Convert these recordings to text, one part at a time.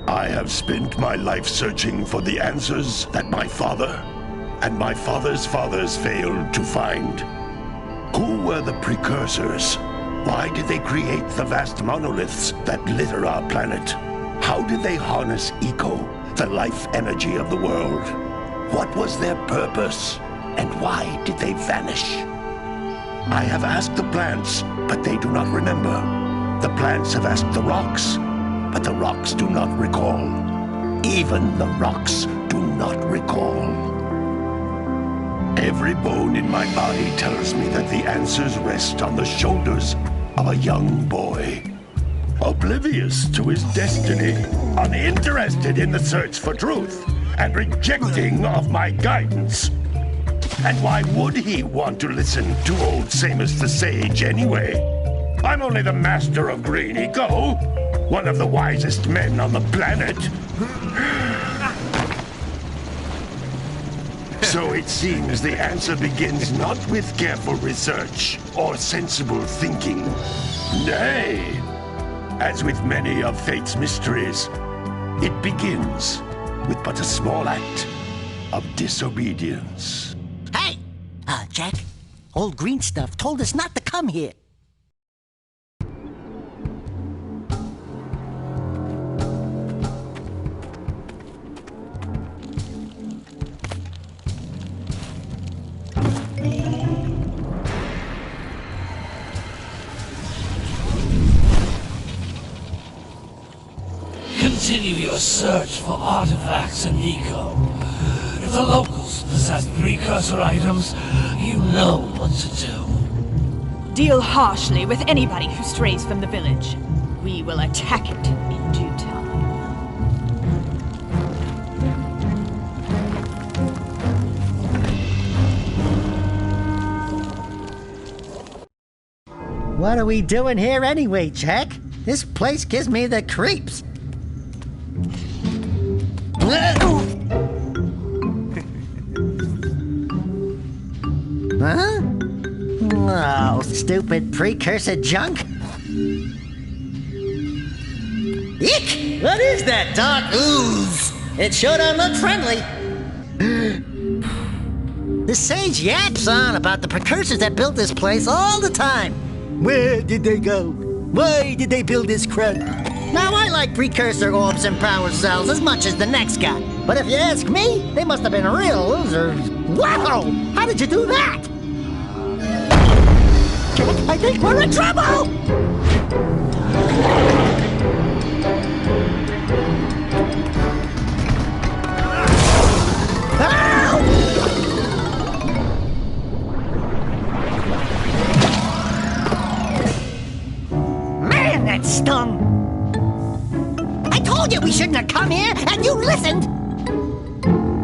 I have spent my life searching for the answers that my father and my father's fathers failed to find. Who were the precursors? Why did they create the vast monoliths that litter our planet? How did they harness eco, the life energy of the world? What was their purpose? And why did they vanish? I have asked the plants, but they do not remember. The plants have asked the rocks, but the rocks do not recall. Even the rocks do not recall. Every bone in my body tells me that the answers rest on the shoulders of a young boy. Oblivious to his destiny, uninterested in the search for truth, and rejecting of my guidance. And why would he want to listen to old Samus the Sage anyway? I'm only the master of green eco, one of the wisest men on the planet. So it seems the answer begins not with careful research or sensible thinking. Nay, as with many of fate's mysteries, it begins with but a small act of disobedience. Hey! Jack, old green stuff told us not to come here. Continue your search for artifacts and eco. If the locals possess precursor items, you know what to do. Deal harshly with anybody who strays from the village. We will attack it in due time. What are we doing here anyway, Jack? This place gives me the creeps. Huh? Oh, stupid precursor junk. Eek! What is that dark ooze? It sure don't look friendly. The sage yaps on about the precursors that built this place all the time. Where did they go? Why did they build this crud? Now, I like precursor orbs and power cells as much as the next guy. But if you ask me, they must have been real losers. Wow! How did you do that? I think we're in trouble! Man, that stung! I told you we shouldn't have come here, and you listened!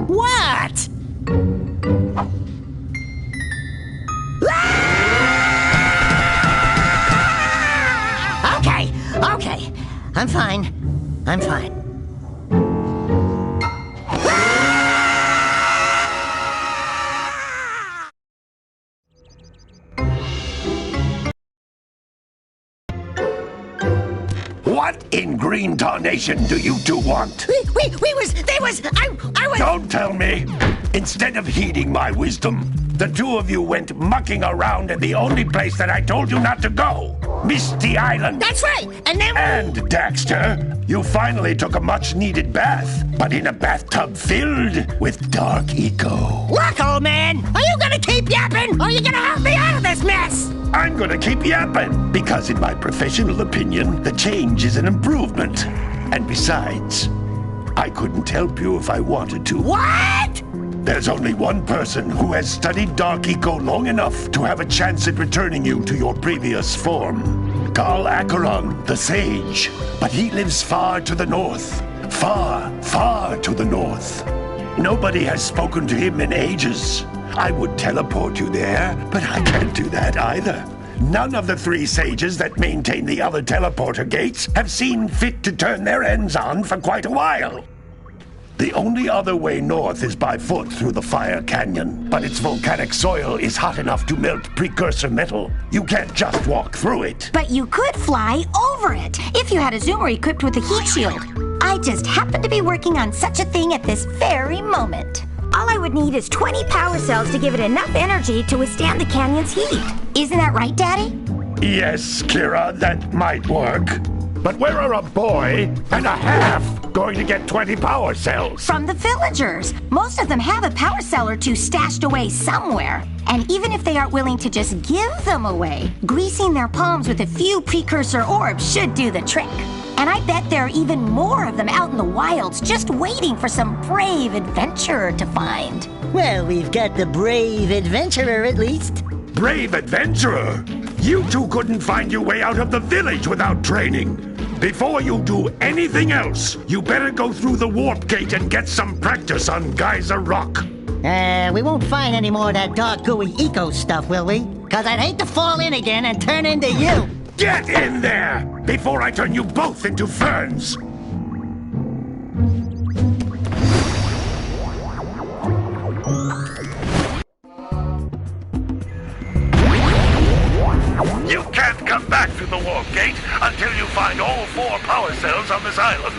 What? Okay. I'm fine. What in green tarnation do you two want? I was... Don't tell me! Instead of heeding my wisdom, the two of you went mucking around in the only place that I told you not to go! Misty Island! That's right! And then... And, Dexter, you finally took a much-needed bath, but in a bathtub filled with dark eco. Look, old man! Are you gonna keep yapping, or are you gonna help me out of this mess? I'm gonna keep yapping, because in my professional opinion, the change is an improvement. And besides, I couldn't help you if I wanted to. What? There's only one person who has studied Dark Eco long enough to have a chance at returning you to your previous form. Carl Acheron, the Sage. But he lives far to the north. Far to the north. Nobody has spoken to him in ages. I would teleport you there, but I can't do that either. None of the three sages that maintain the other teleporter gates have seen fit to turn their ends on for quite a while. The only other way north is by foot through the Fire Canyon, but its volcanic soil is hot enough to melt precursor metal. You can't just walk through it. But you could fly over it if you had a zoomer equipped with a heat shield. I just happen to be working on such a thing at this very moment. All I would need is 20 power cells to give it enough energy to withstand the canyon's heat. Isn't that right, Daddy? Yes, Kira, that might work. But where are a boy and a half going to get 20 power cells? From the villagers. Most of them have a power cell or two stashed away somewhere. And even if they aren't willing to just give them away, greasing their palms with a few precursor orbs should do the trick. And I bet there are even more of them out in the wilds just waiting for some brave adventurer to find. Well, we've got the brave adventurer at least. Brave adventurer? You two couldn't find your way out of the village without training. Before you do anything else, you better go through the warp gate and get some practice on Geyser Rock. We won't find any more of that dark gooey eco stuff, will we? 'Cause I'd hate to fall in again and turn into you. Get in there before I turn you both into ferns. You can't come back through the warp gate until you find all 4 power cells on this island.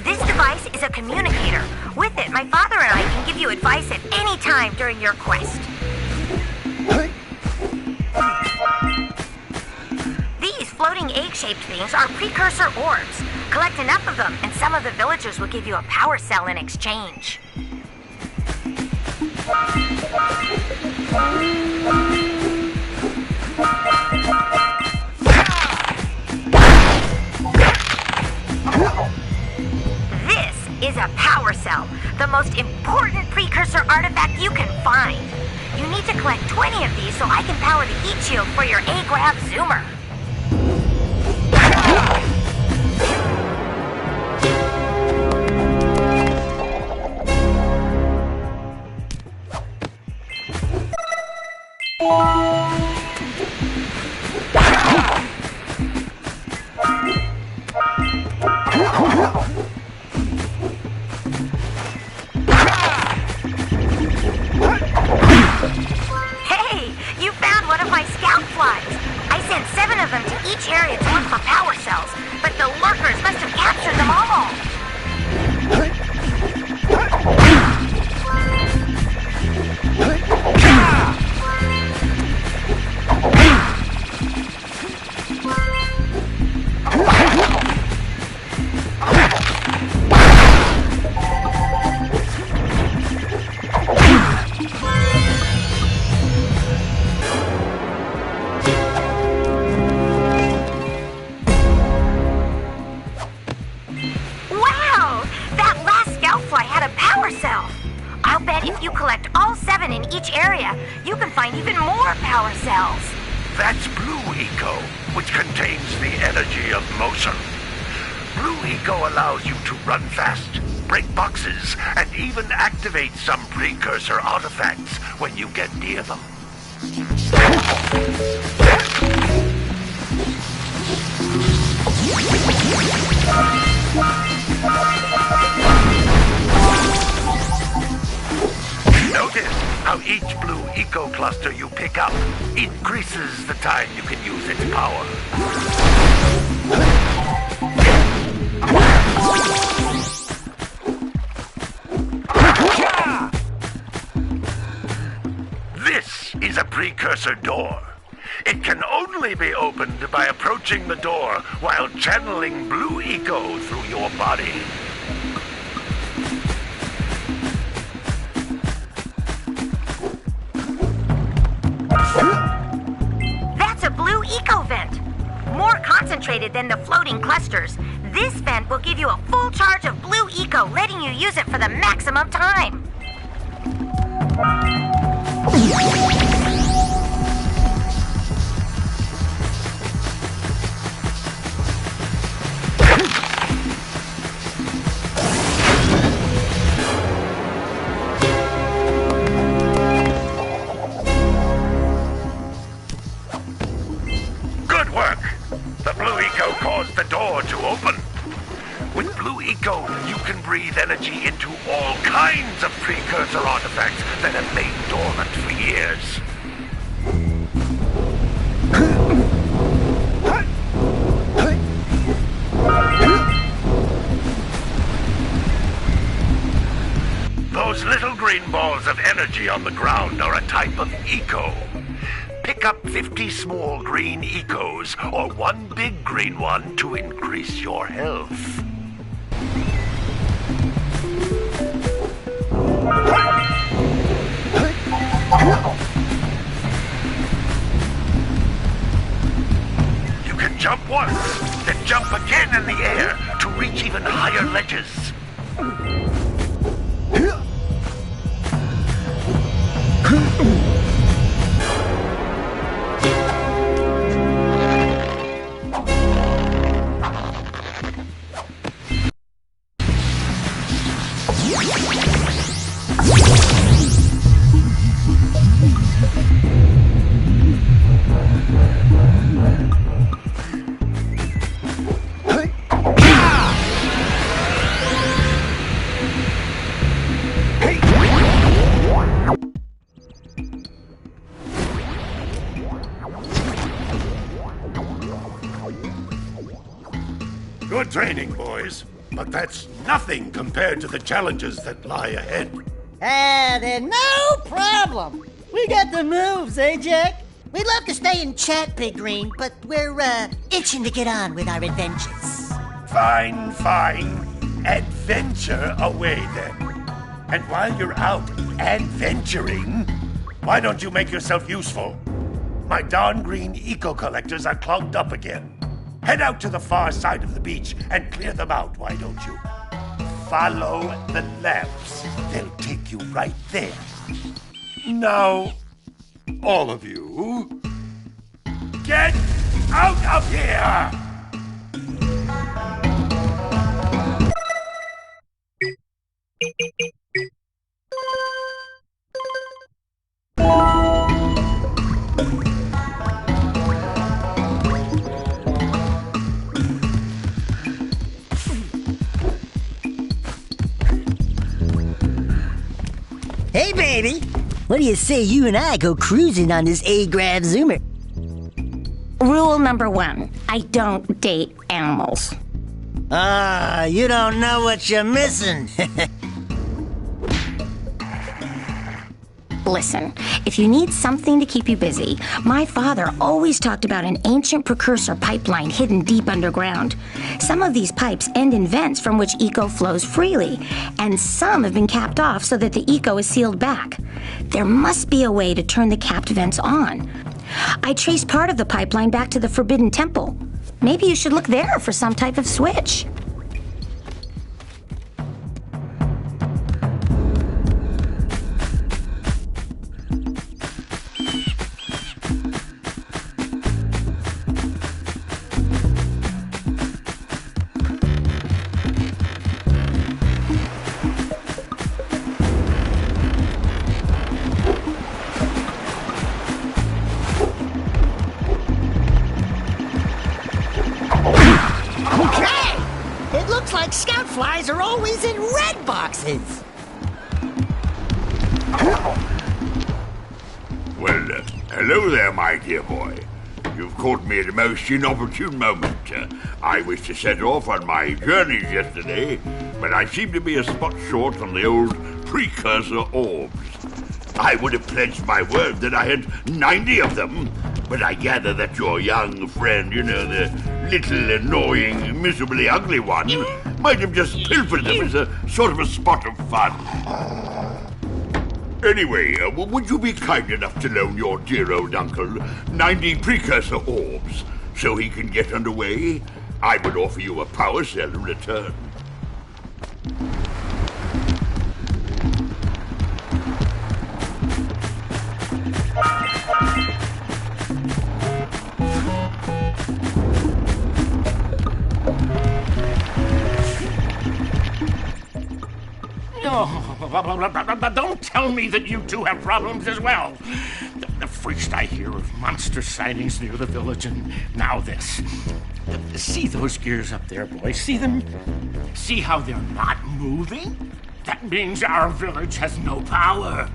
This device is a communicator. With it, my father and I can give you advice at any time during your quest. These floating egg-shaped things are precursor orbs. Collect enough of them, and some of the villagers will give you a power cell in exchange. This is a power cell, the most important precursor artifact you can find. You need to collect 20 of these so I can power the heat shield for your A-Grab zoomer. each area to look for power cells, but the lurkers must have captured them all. If you collect all 7 in each area, you can find even more power cells. That's Blue Eco, which contains the energy of motion. Blue Eco allows you to run fast, break boxes, and even activate some precursor artifacts when you get near them. Notice how each Blue Eco cluster you pick up increases the time you can use its power. This is a precursor door. It can only be opened by approaching the door while channeling Blue Eco through your body. That's a Blue Eco vent. More concentrated than the floating clusters. This vent will give you a full charge of Blue Eco, letting you use it for the maximum time. Good work! The Blue Eco caused the door to open. With Blue Eco, you can breathe energy into all kinds of precursor artifacts that have lain dormant for years. Those little green balls of energy on the ground are a type of eco. Pick up 50 small green ecos or one big green one to increase your health. You can jump once, then jump again in the air to reach even higher ledges. Good training, boys. But that's nothing compared to the challenges that lie ahead. Then no problem. We got the moves, eh, Jack? We'd love to stay and chat, Big Green, but we're, itching to get on with our adventures. Fine, fine. Adventure away, then. And while you're out adventuring, why don't you make yourself useful? My darn green eco-collectors are clogged up again. Head out to the far side of the beach and clear them out, why don't you? Follow the lamps. They'll take you right there. Now, all of you, get out of here! Hey, baby. What do you say you and I go cruising on this A-Grav Zoomer? Rule number 1, I don't date animals. Ah, you don't know what you're missing. Listen, if you need something to keep you busy, my father always talked about an ancient precursor pipeline hidden deep underground. Some of these pipes end in vents from which eco flows freely, and some have been capped off so that the eco is sealed back. There must be a way to turn the capped vents on. I traced part of the pipeline back to the Forbidden Temple. Maybe you should look there for some type of switch. Flies are always in red boxes. Well, hello there, my dear boy. You've caught me at a most inopportune moment. I was to set off on my journeys yesterday, but I seem to be a spot short on the old precursor orbs. I would have pledged my word that I had 90 of them, but I gather that your young friend, you know, the little, annoying, miserably ugly one, might have just pilfered them as a sort of a spot of fun. Anyway, would you be kind enough to loan your dear old uncle 90 precursor orbs so he can get underway? I would offer you a power cell in return. Don't tell me that you two have problems as well. First I hear of monster sightings near the village, and now this. See those gears up there, boys? See them? See how they're not moving? That means our village has no power.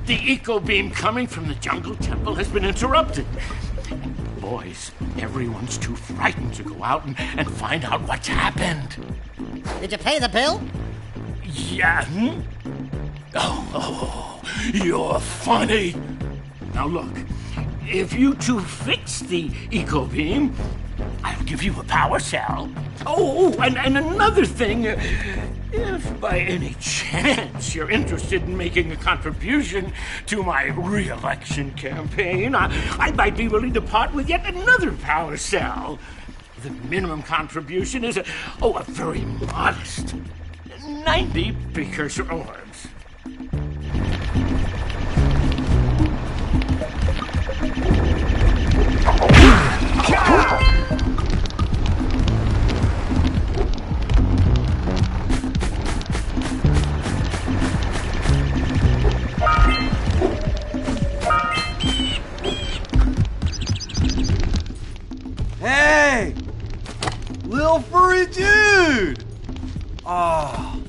The eco beam coming from the jungle temple has been interrupted. Boys, everyone's too frightened to go out and find out what's happened. Did you pay the bill? Yeah. Oh, you're funny. Now look, if you two fix the eco beam, I'll give you a power cell. Oh, and another thing, if by any chance you're interested in making a contribution to my re-election campaign, I might be willing to part with yet another power cell. The minimum contribution is a very modest 90 precursor orbs. Hey! Little furry dude! Oh,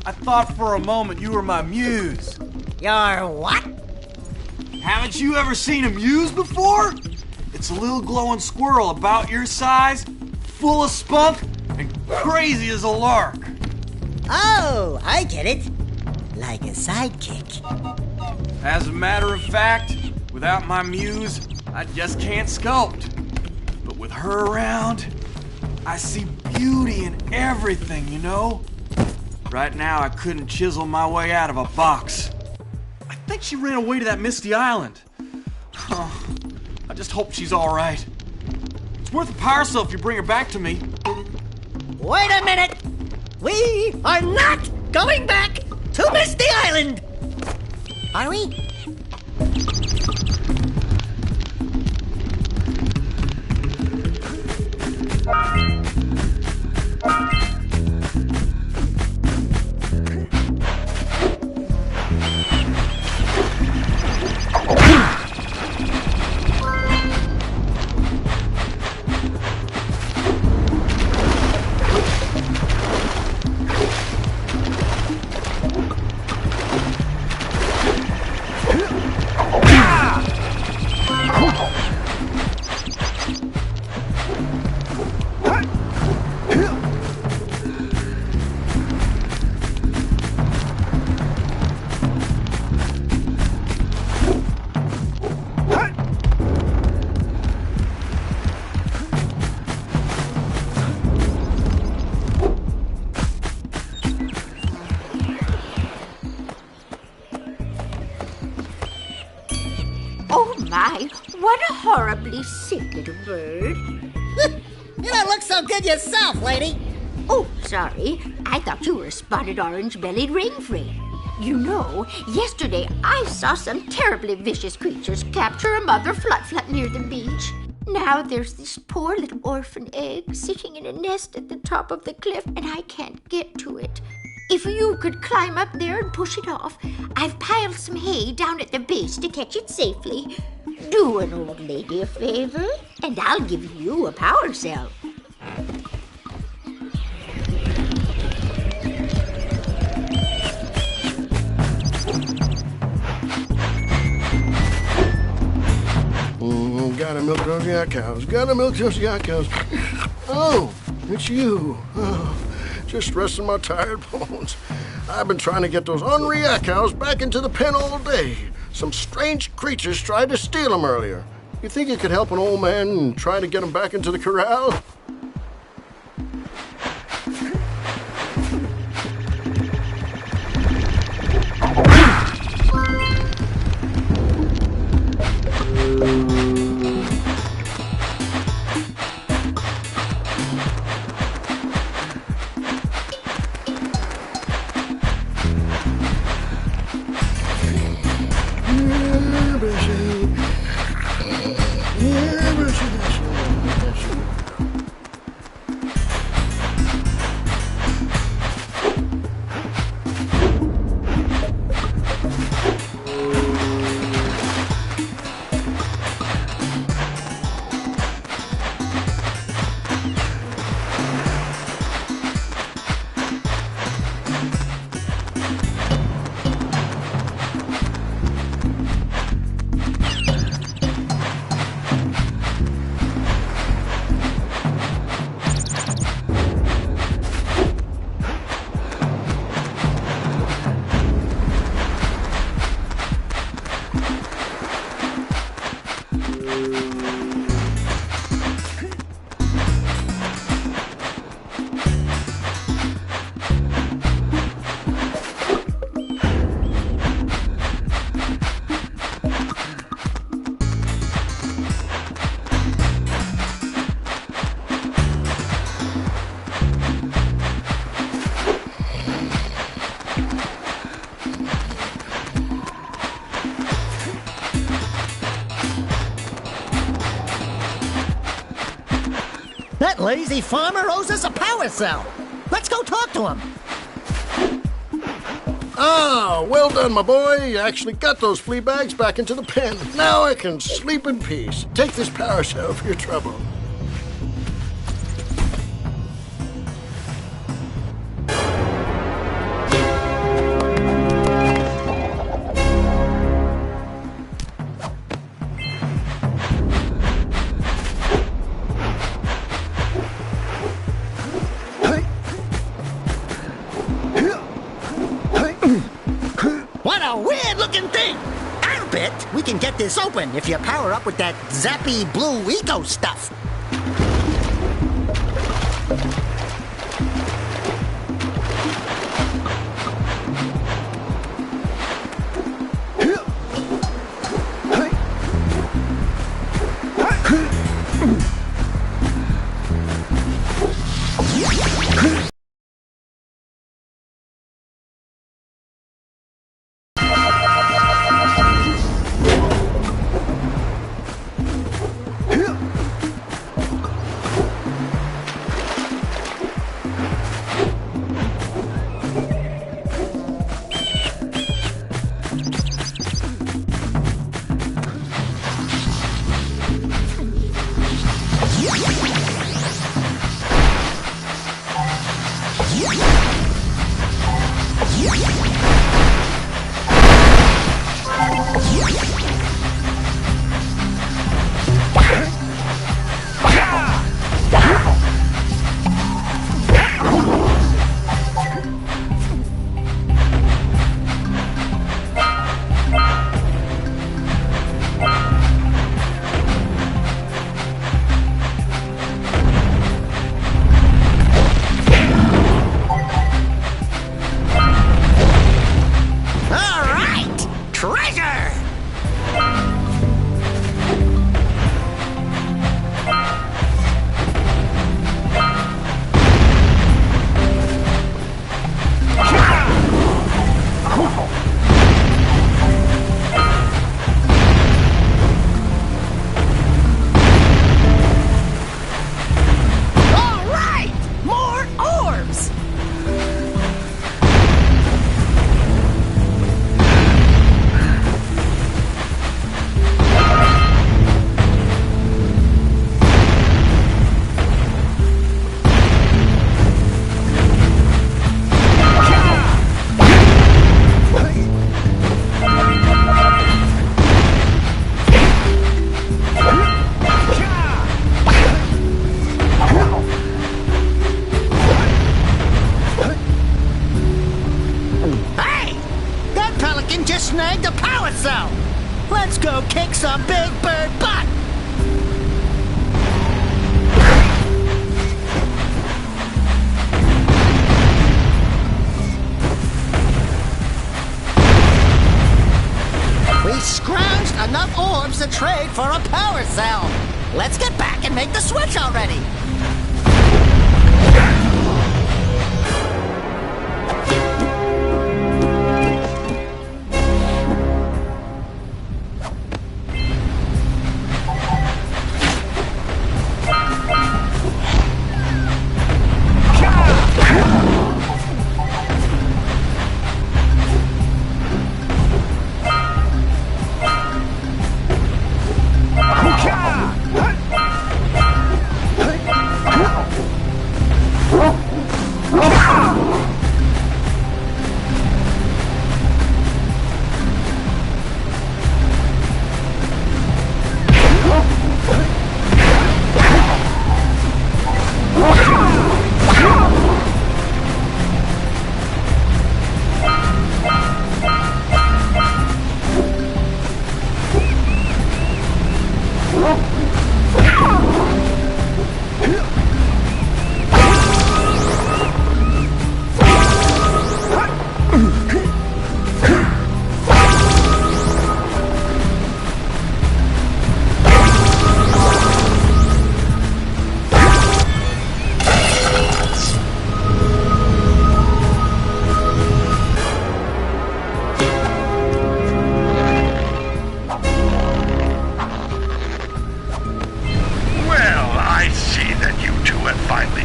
I thought for a moment you were my muse. Your what? Haven't you ever seen a muse before? It's a little glowing squirrel about your size, full of spunk, and crazy as a lark. Oh, I get it. Like a sidekick. As a matter of fact, without my muse, I just can't sculpt. But with her around, I see beauty in everything, you know? Right now, I couldn't chisel my way out of a box. I think she ran away to that misty island. Oh, I just hope she's all right. It's worth a power cell if you bring her back to me. Wait a minute! We are not going back to Misty Island! Are we? horribly sick little bird. You don't look so good yourself, lady. Oh, sorry. I thought you were a spotted orange-bellied rainfrey. You know, yesterday I saw some terribly vicious creatures capture a mother flut-flut near the beach. Now there's this poor little orphan egg sitting in a nest at the top of the cliff, and I can't get to it. If you could climb up there and push it off, I've piled some hay down at the base to catch it safely. Do an old lady a favor, and I'll give you a power cell. Gotta milk those yak cows. Gotta milk those yak cows. Oh, it's you. Oh, just resting my tired bones. I've been trying to get those ornery yak cows back into the pen all day. Some strange creatures tried to steal them earlier. You think you could help an old man and try to get them back into the corral? That lazy farmer owes us a power cell. Let's go talk to him. Ah, well done, my boy. You actually got those flea bags back into the pen. Now I can sleep in peace. Take this power cell for your trouble. What a weird-looking thing! I'll bet we can get this open if you power up with that zappy blue eco stuff. switch already!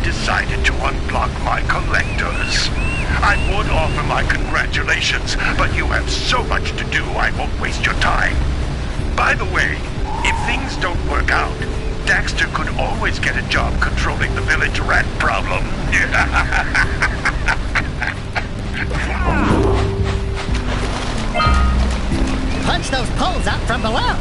Decided to unblock my collectors. I would offer my congratulations, but you have so much to do I won't waste your time. By the way, if things don't work out, Dexter could always get a job controlling the village rat problem. Punch those poles out from below!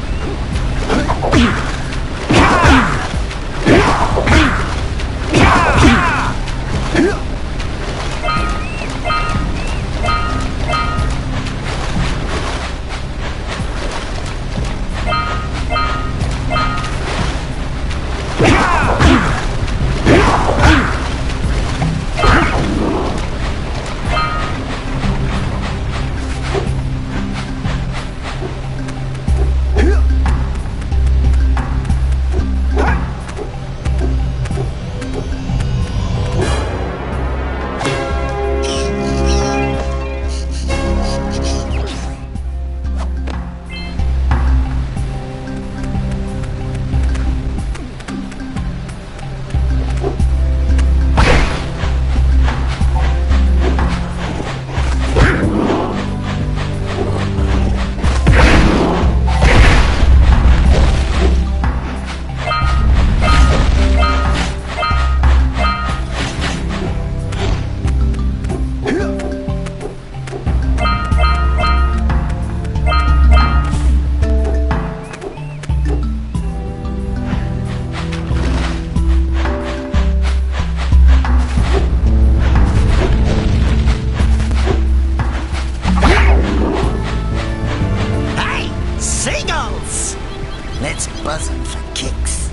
Let's buzz him for kicks.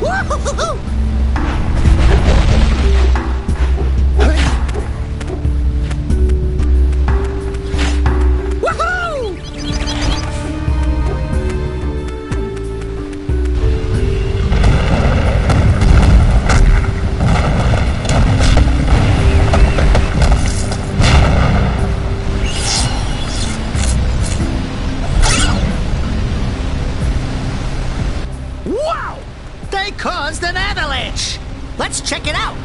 Woo-hoo-hoo-hoo! Wow! They caused an avalanche! Let's check it out!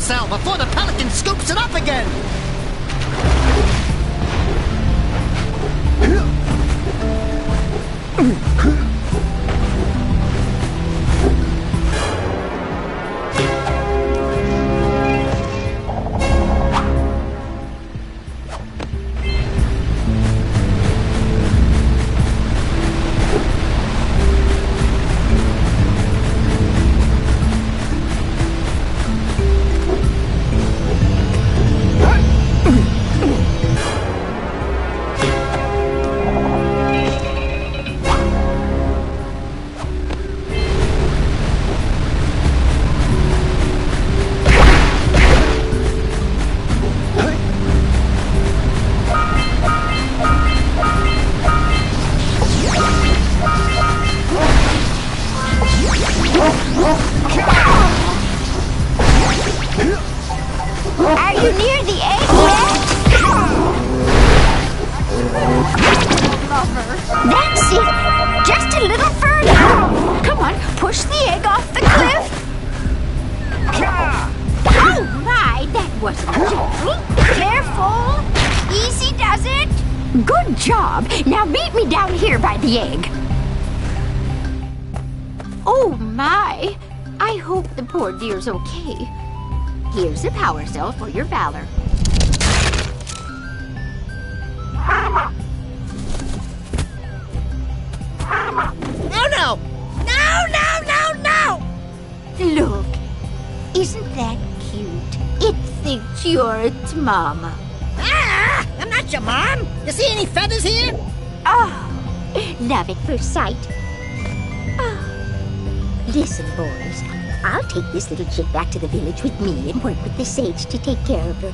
cell before the pelican scoops it up again! Are you near the egg yet? Lover. That's it. Just a little further. Come on, push the egg off the cliff. Oh my, that wasn't gentle. Careful. Easy does it. Good job. Now meet me down here by the egg. Oh my. I hope the poor dear's okay. Here's a power cell for your valor. Oh no! No, no, no, no! Look, isn't that cute? It thinks you're its mama. Ah! I'm not your mom! You see any feathers here? Oh, love at first sight. Oh. Listen, boys. I'll take this little chick back to the village with me and work with the sage to take care of her.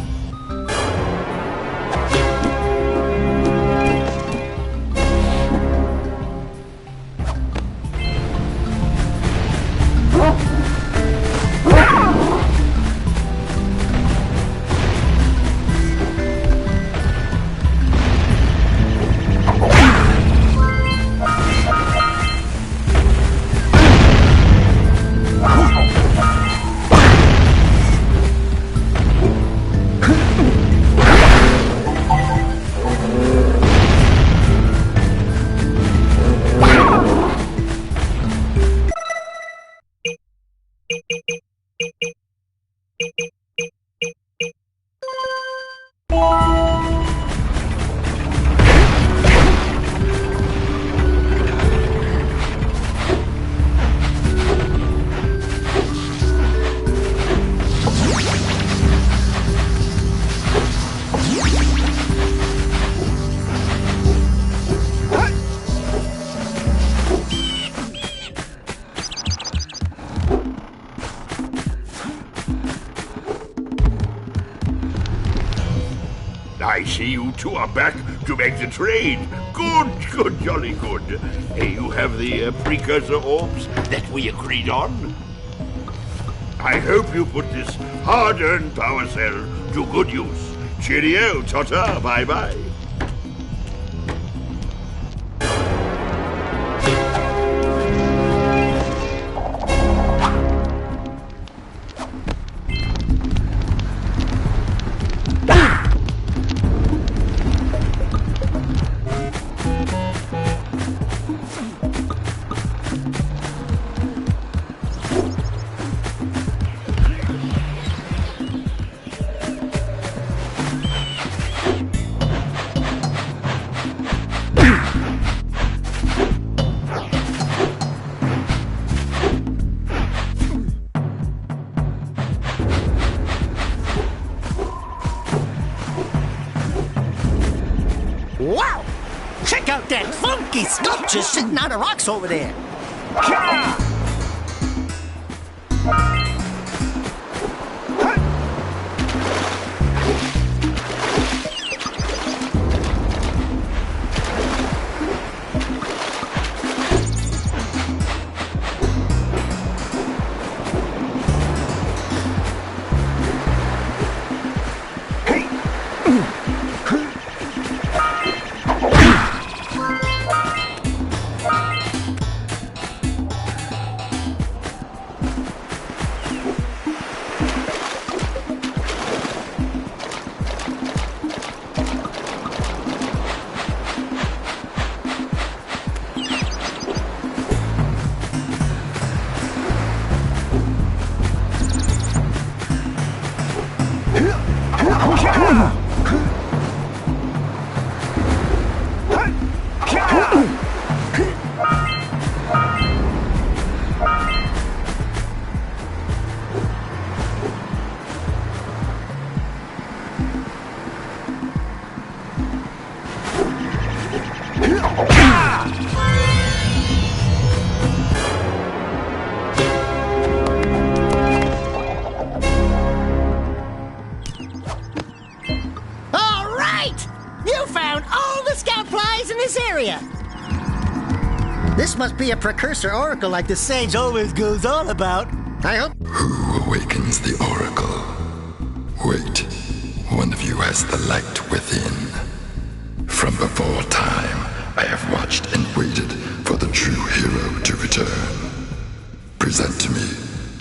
I see you two are back to make the trade. Good, jolly good. You have the precursor orbs that we agreed on? I hope you put this hard-earned power cell to good use. Cheerio, ta-ta, bye-bye. Wow! Check out that funky sculpture sitting on the rocks over there. All right! You found all the scout flies in this area. This must be a precursor oracle like the sage always goes on about. I hope. Who awakens the oracle? Wait, one of you has the light within. From before time, I have watched and waited for the true hero to return. Present to me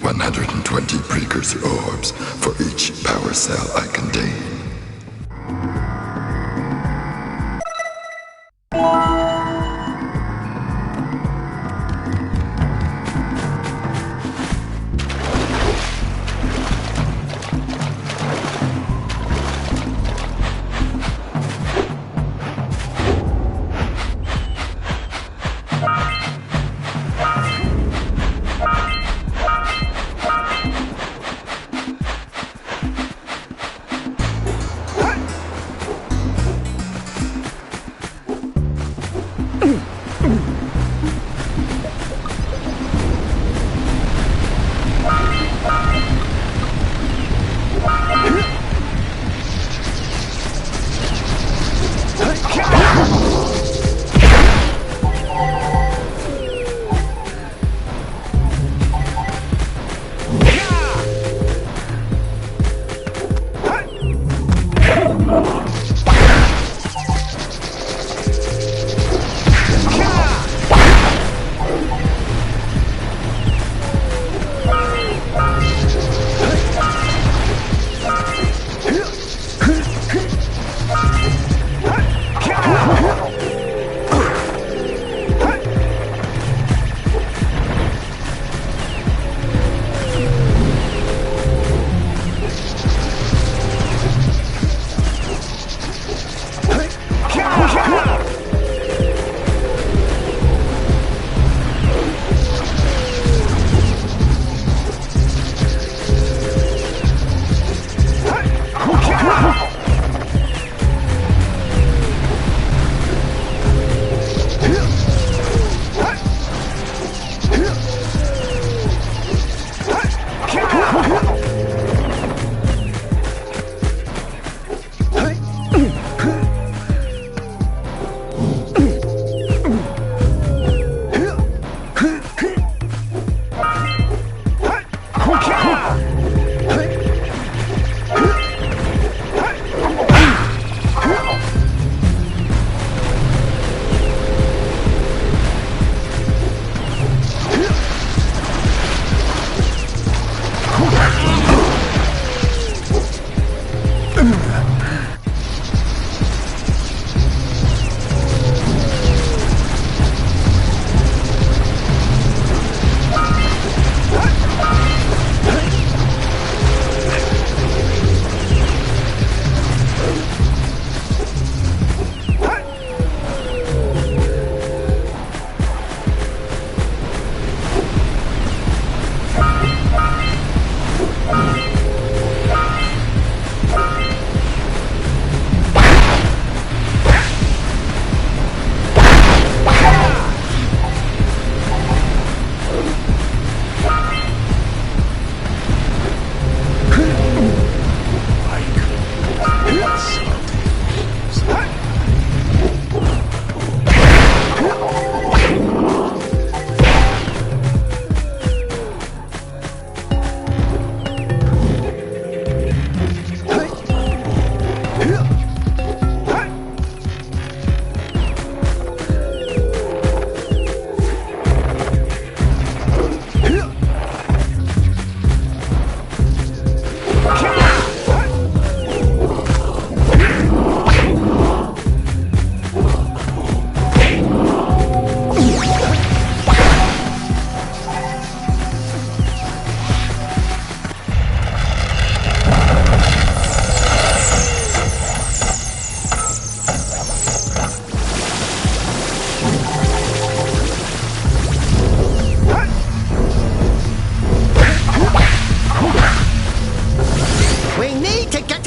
120 precursor orbs for each power cell I contain.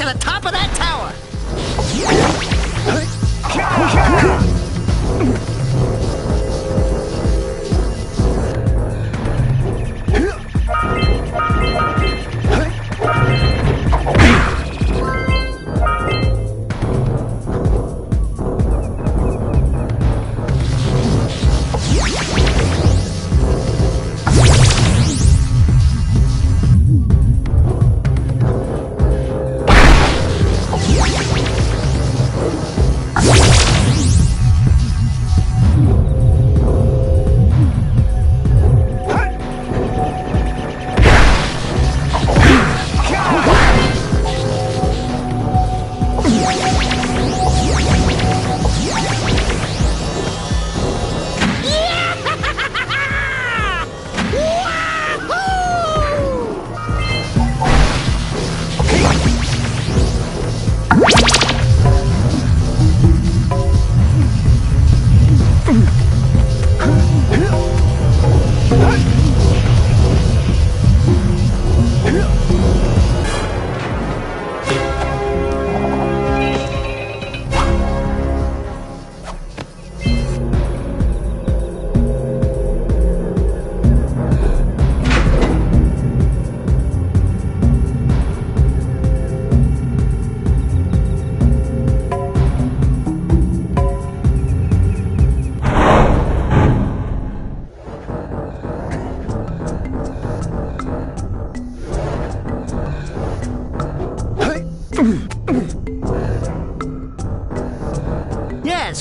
to the top of that tower!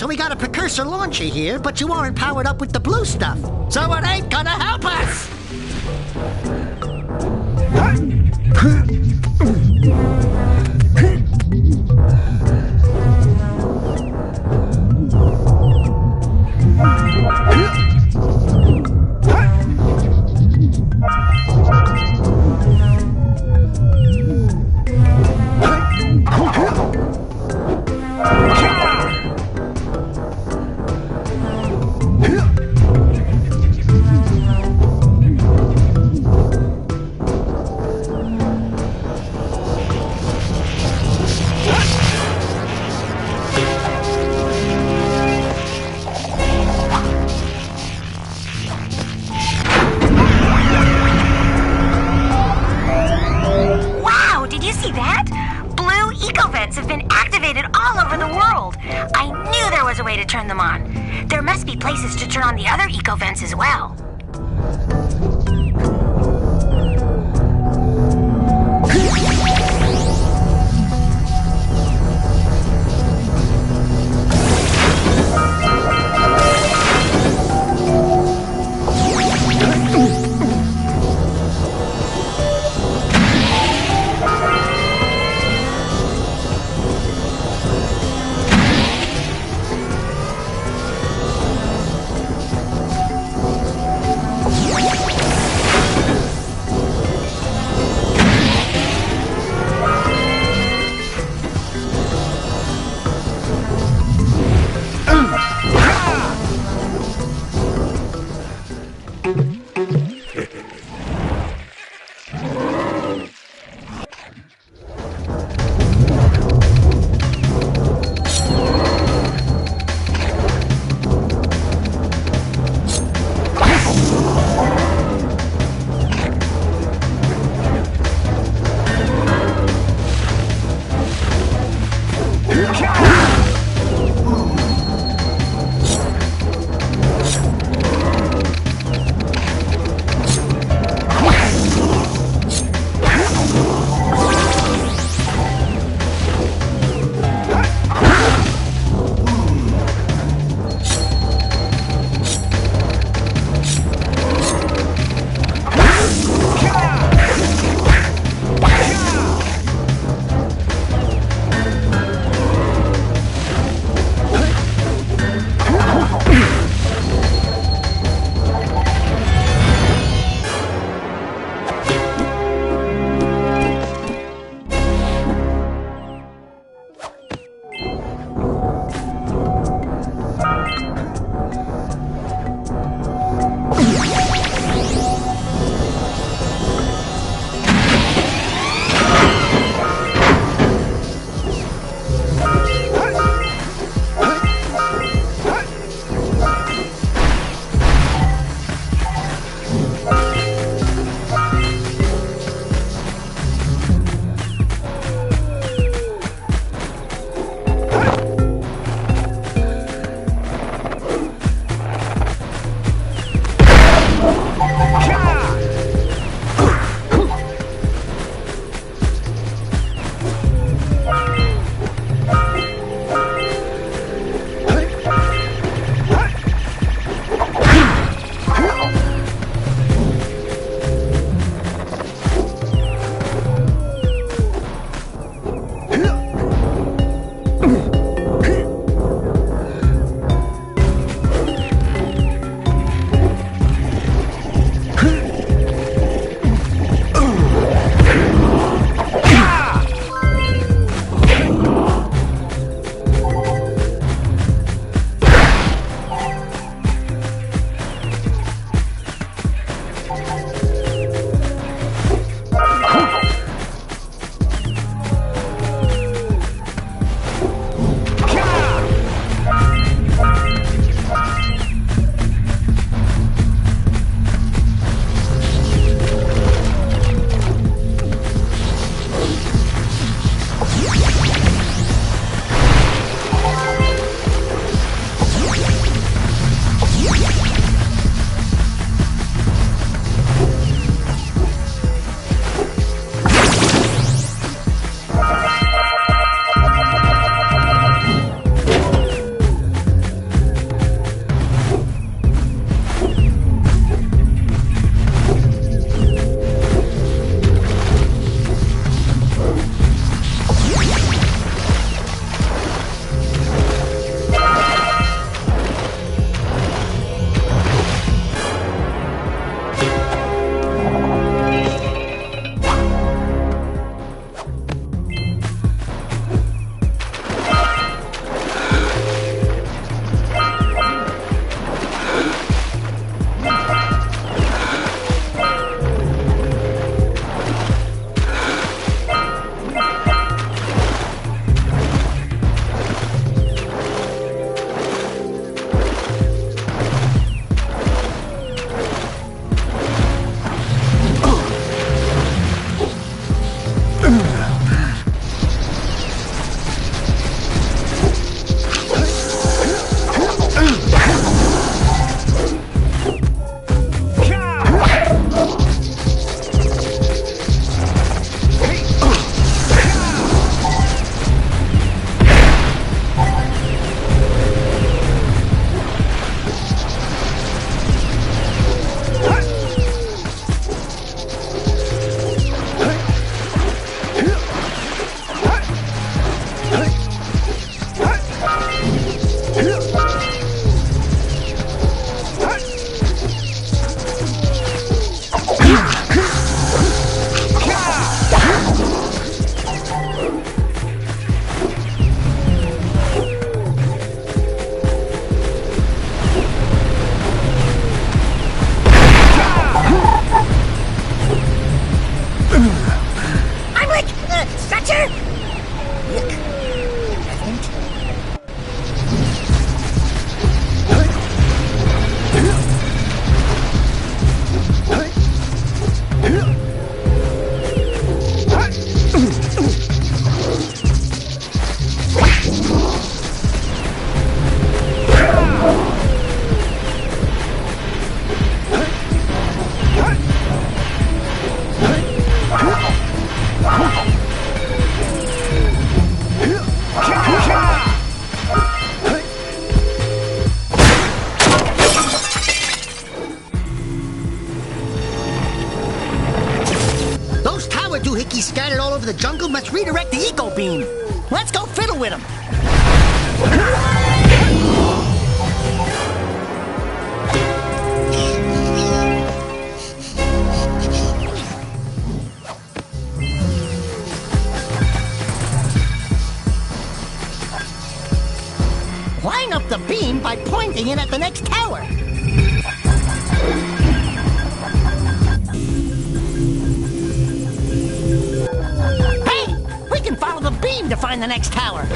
So we got a precursor launcher here, but you aren't powered up with the blue stuff. So it ain't gonna help us! have been activated all over the world. I knew there was a way to turn them on. There must be places to turn on the other eco vents as well. must redirect the eco beam. Let's go fiddle with him. Line up the beam by pointing it at the next tower. Hey! We can follow the beam to find the next tower.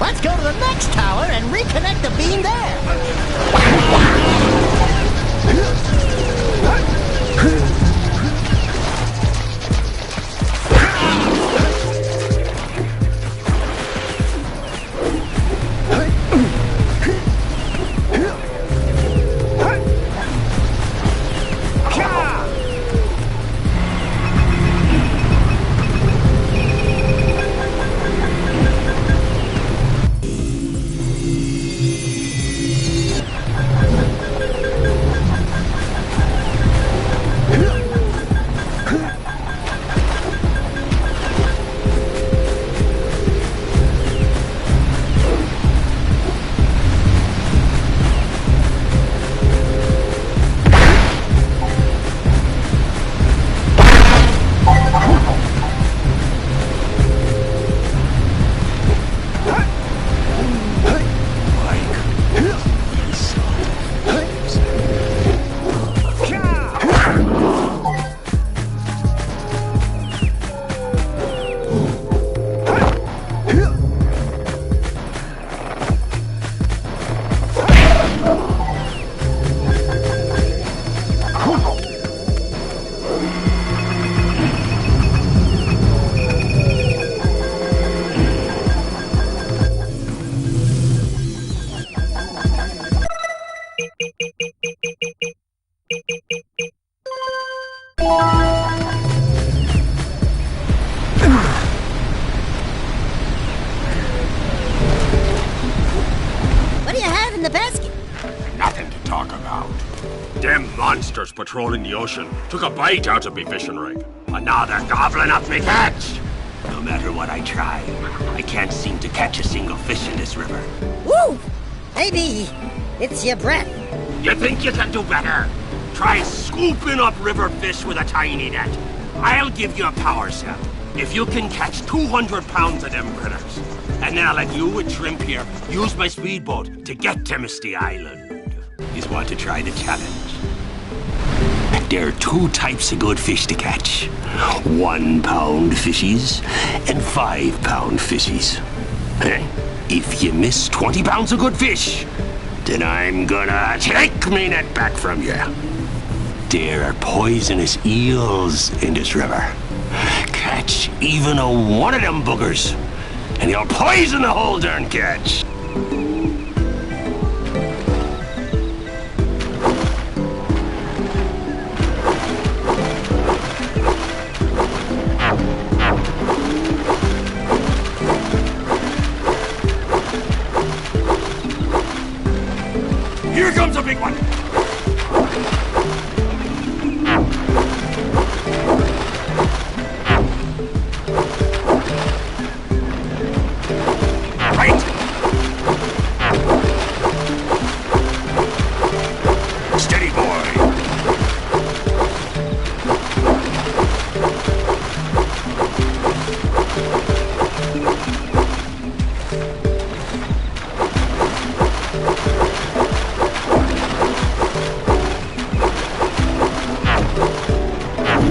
Let's go to the next tower and reconnect the beam there. What do you have in the basket? Nothing to talk about. Them monsters patrolling the ocean took a bite out of me fishing rig. And now they're gobbling up me catch. No matter what I try, I can't seem to catch a single fish in this river. Woo! Maybe it's your breath. You think you can do better? Try scooping up river fish with a tiny net. I'll give you a power cell if you can catch 200 pounds of them critters. And then I'll let you and Shrimp here use my speedboat to get to Misty Island. You want to try the challenge? There are two types of good fish to catch. 1 pound fishies and 5 pound fishies. If you miss 20 pounds of good fish, then I'm gonna take me net back from you. There are poisonous eels in this river. Catch even one of them buggers, and you'll poison the whole darn catch. Here comes a big one. Right.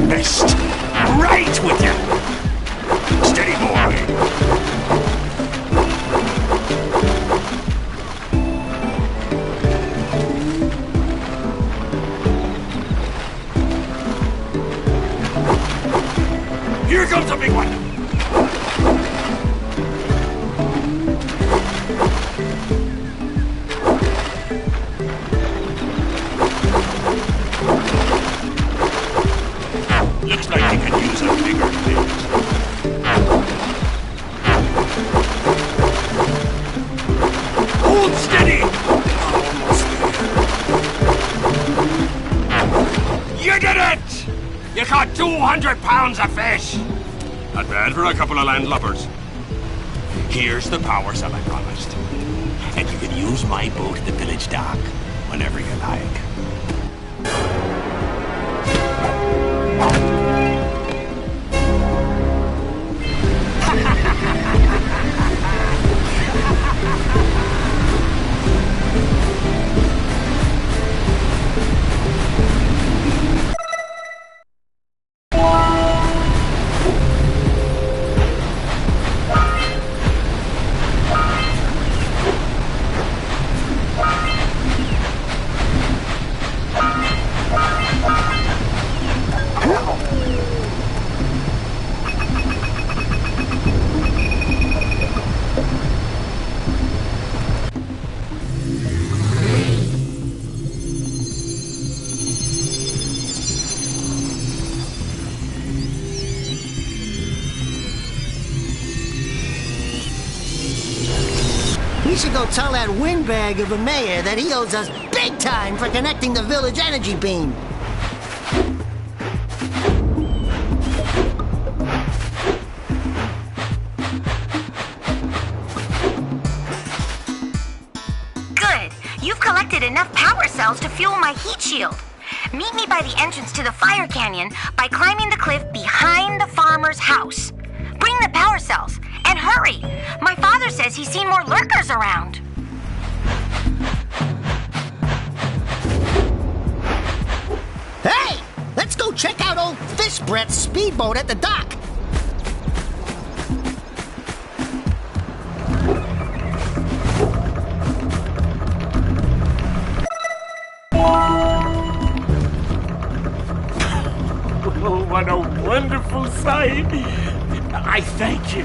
fist. Right with you. Steady, boy. Here comes a big one. Looks like you could use a bigger fist. Hold steady! Almost there. You did it! You caught 200 pounds of fish! Not bad for a couple of landlubbers. Here's the power cell I promised. And you can use my boat at the village dock whenever you like. We should go tell that windbag of a mayor that he owes us big time for connecting the village energy beam. Good. You've collected enough power cells to fuel my heat shield. Meet me by the entrance to the fire canyon by climbing the cliff behind the farmer's house. Bring the power cells, and hurry! My father says he's seen more lurkers around. Hey! Let's go check out old Fish Brett's speedboat at the dock. Oh, what a wonderful sight! I thank you.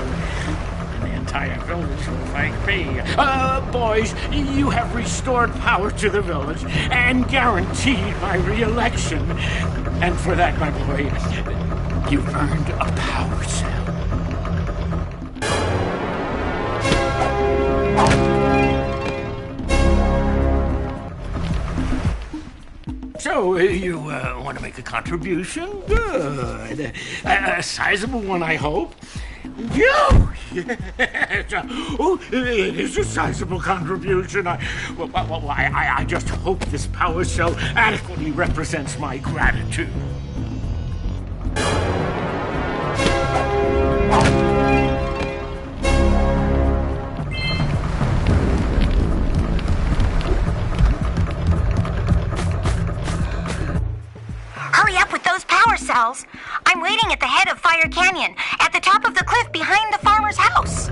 The entire village will thank me. Boys, you have restored power to the village and guaranteed my re-election. And for that, my boy, you've earned a power cell. So, you want to make a contribution? Good. A sizable one, I hope. Yes. Oh, it is a sizable contribution. I just hope this power cell adequately represents my gratitude. Hurry up with those power cells. I'm waiting at the head of Fire Canyon, at the top of the cliff behind the farmer's house.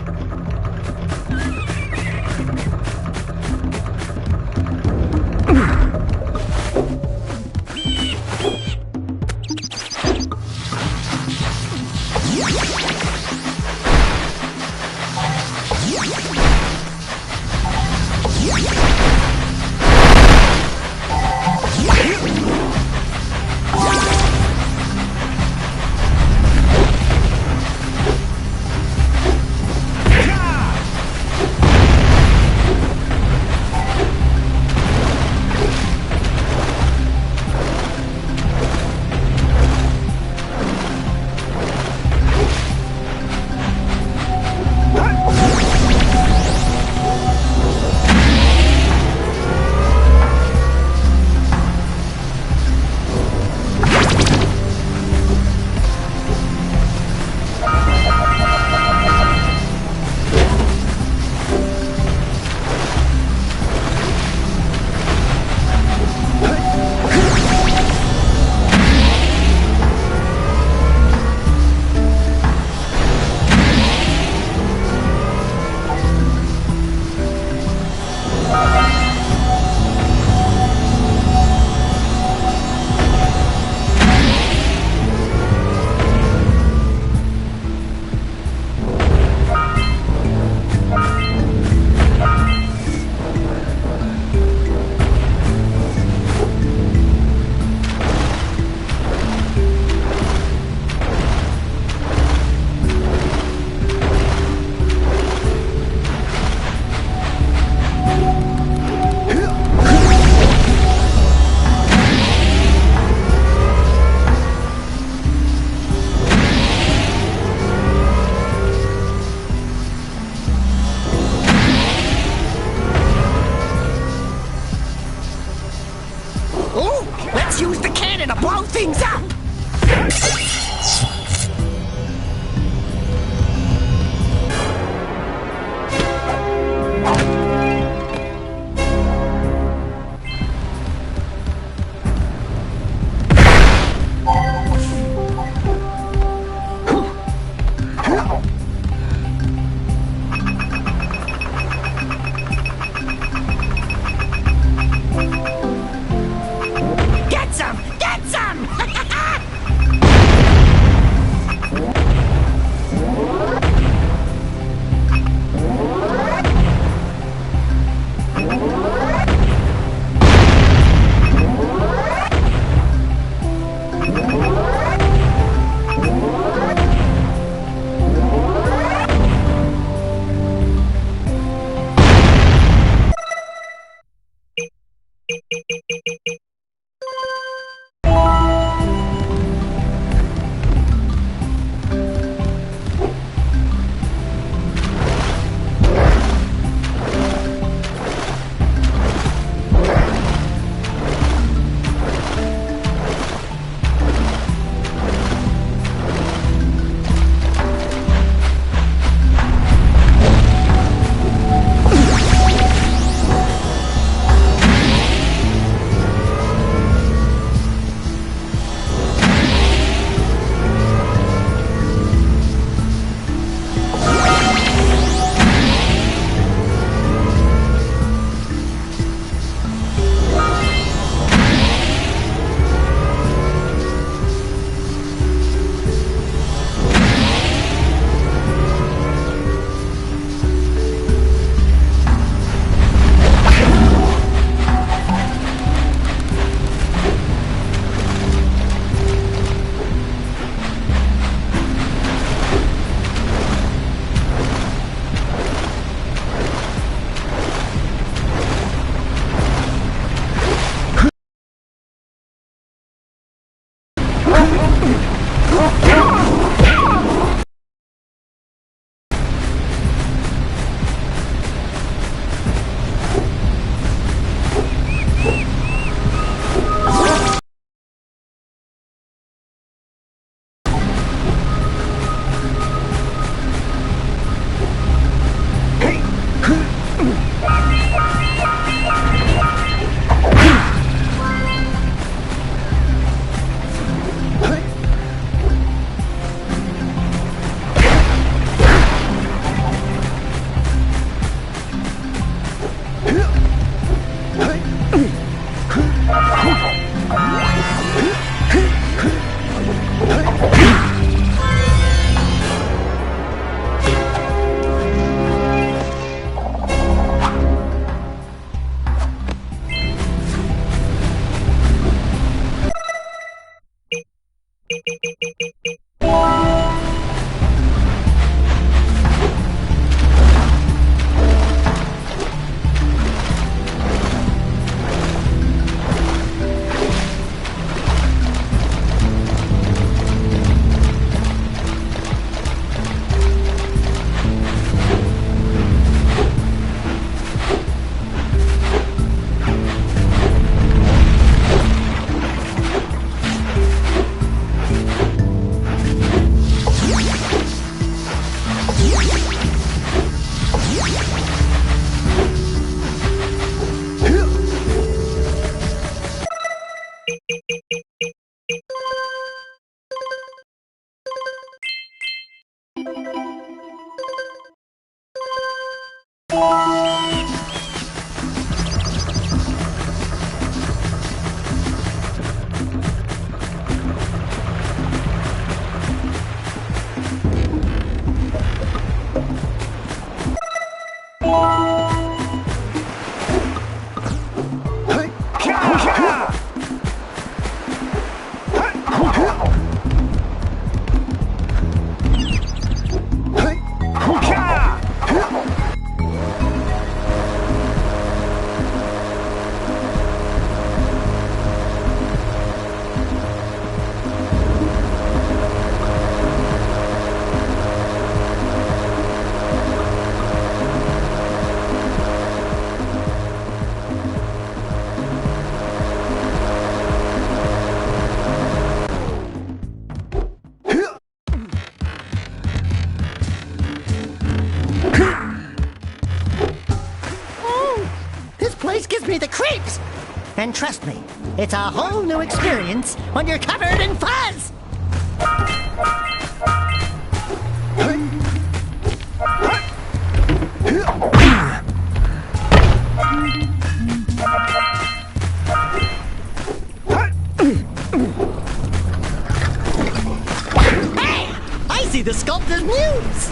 ready to blow things up! Get some! Get some! And trust me, it's a whole new experience when you're covered in fuzz! Hey! I see the sculptor's muse!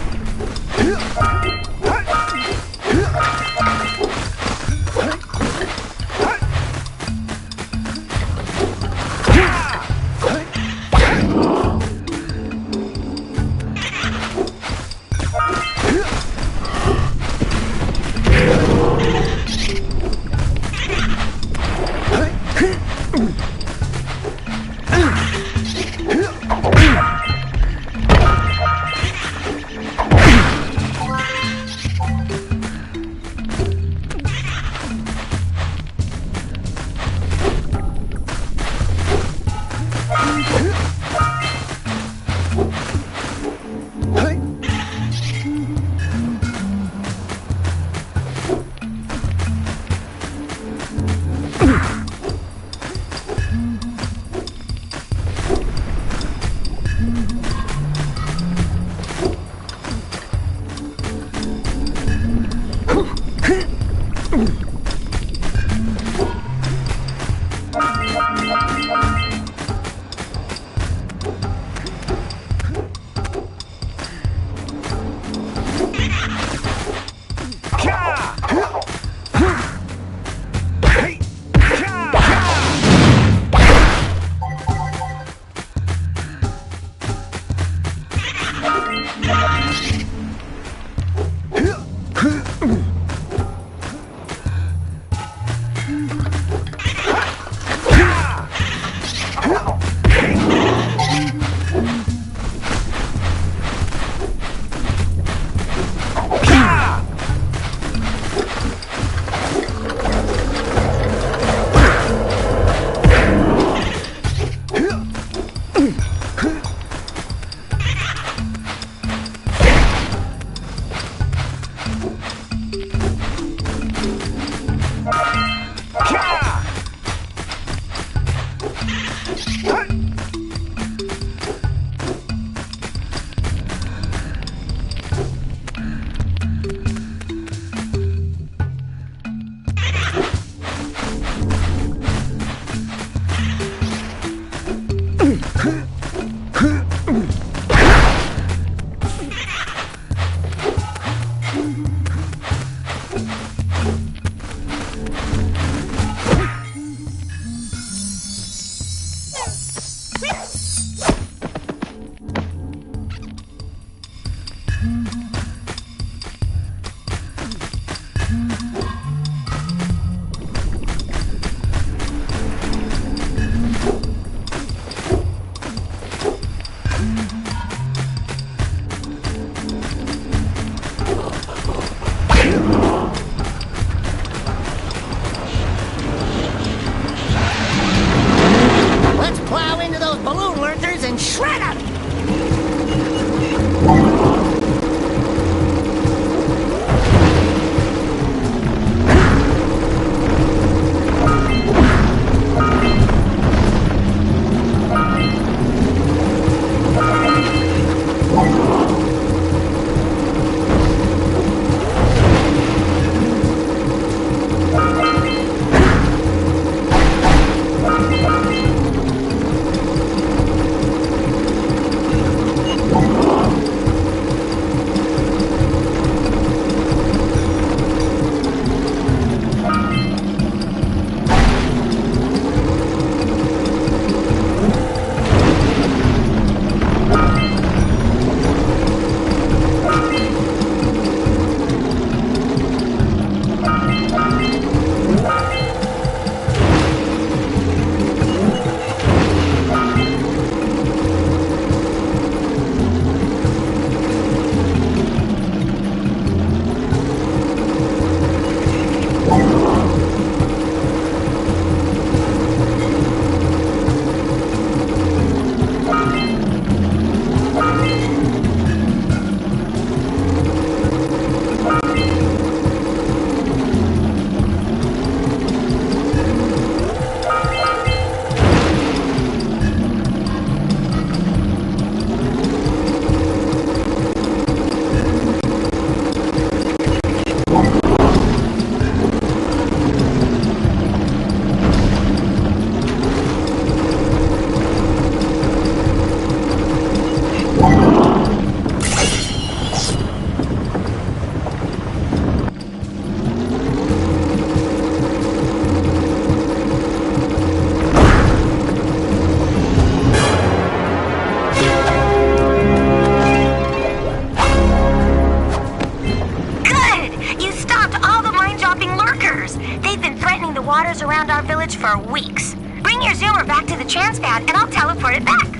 for weeks. Bring your zoomer back to the transpad and I'll teleport it back.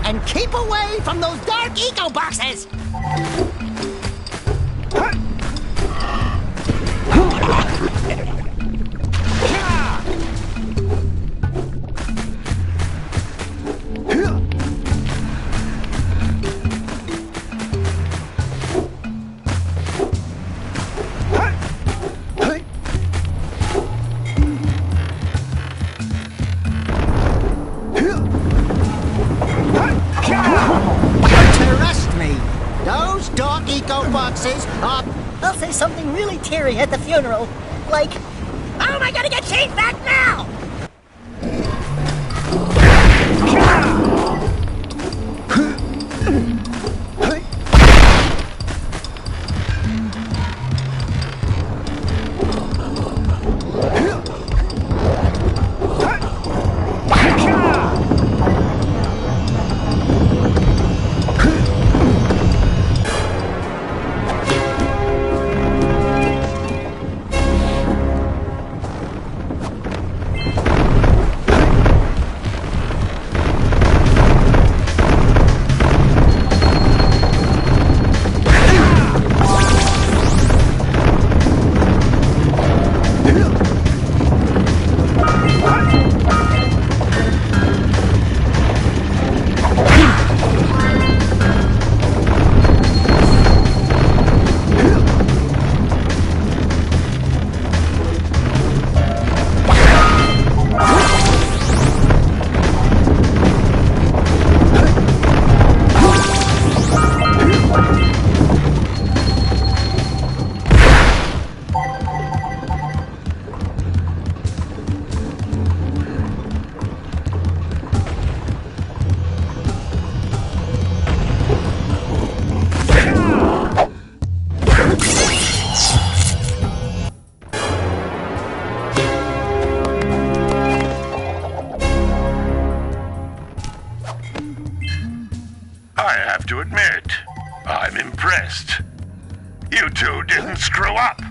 And keep away from those dark eco boxes! Boxes. I'll say something really teary at the funeral. Like, how am I gonna get Chief back now? I have to admit, I'm impressed. You two didn't screw up.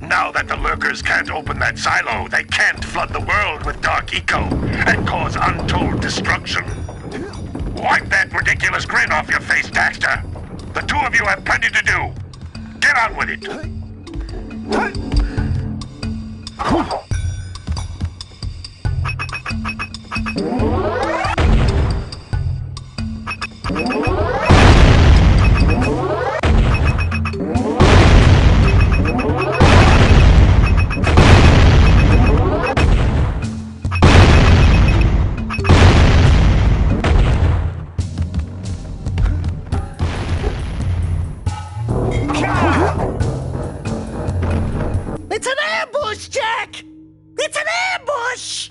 Now that the lurkers can't open that silo, they can't flood the world with dark eco and cause untold destruction. Wipe that ridiculous grin off your face, Dexter. The two of you have plenty to do. Get on with it. It's an ambush, Jack! It's an ambush!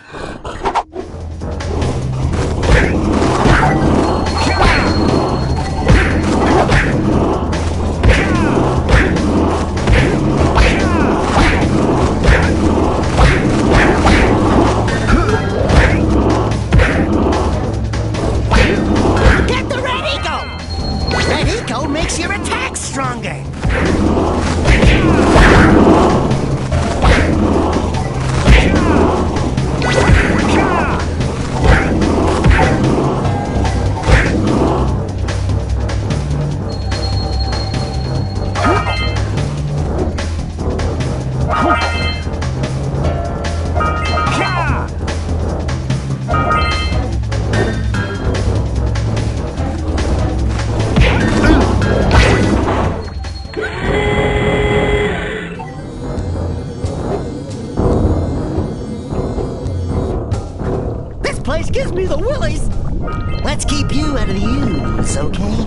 Get the red eco! Red eco makes your attack stronger. This place gives me the willies. Let's keep you out of the ooze, okay?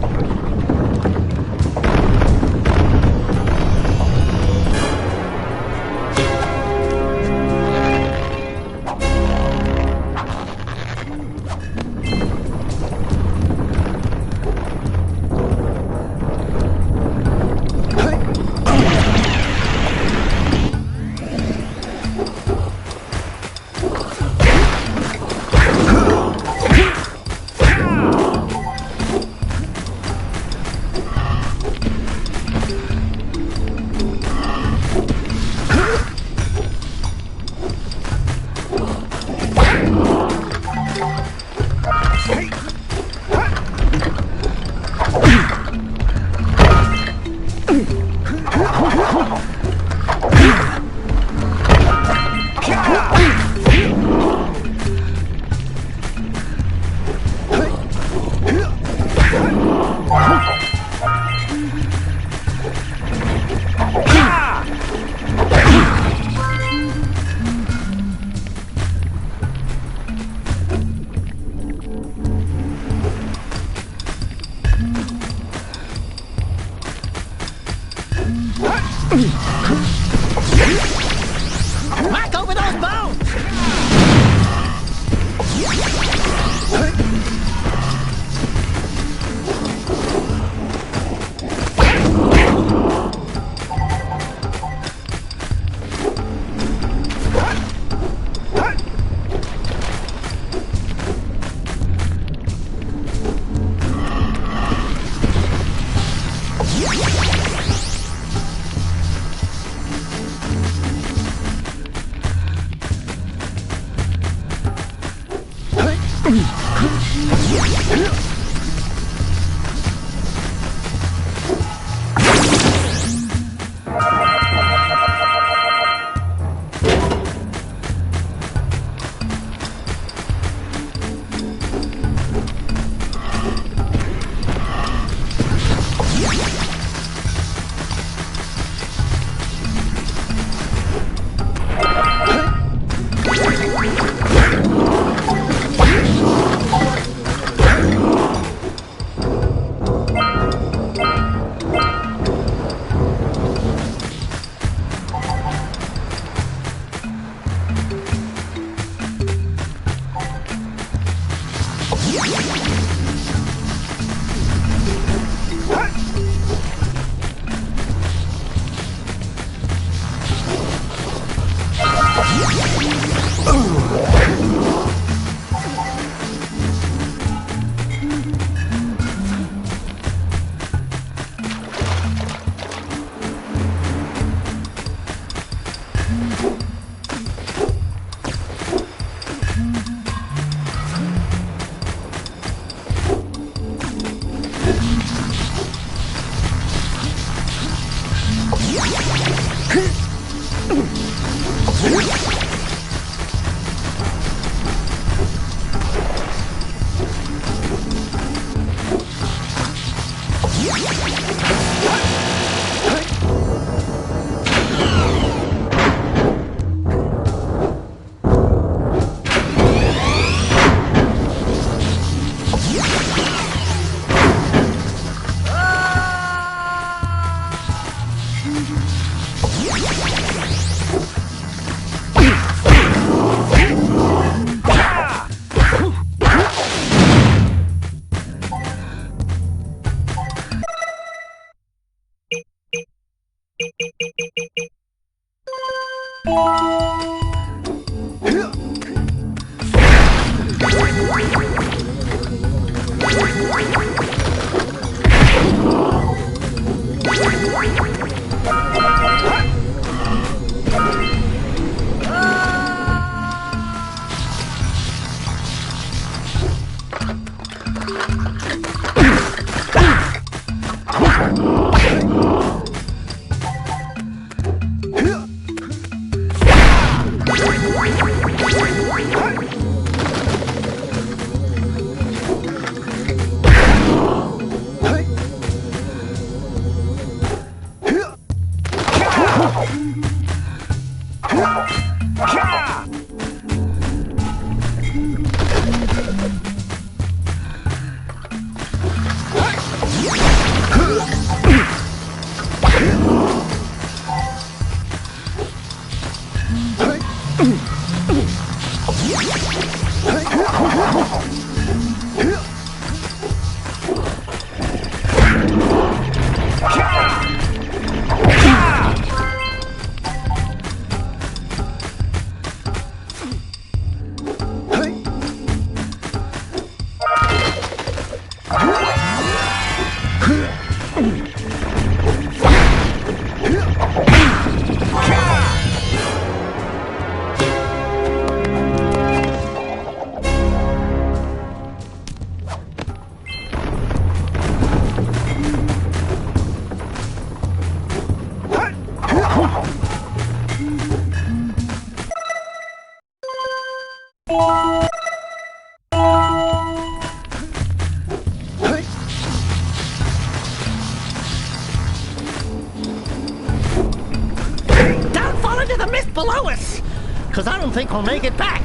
Don't fall into the mist below us, because I don't think we'll make it back.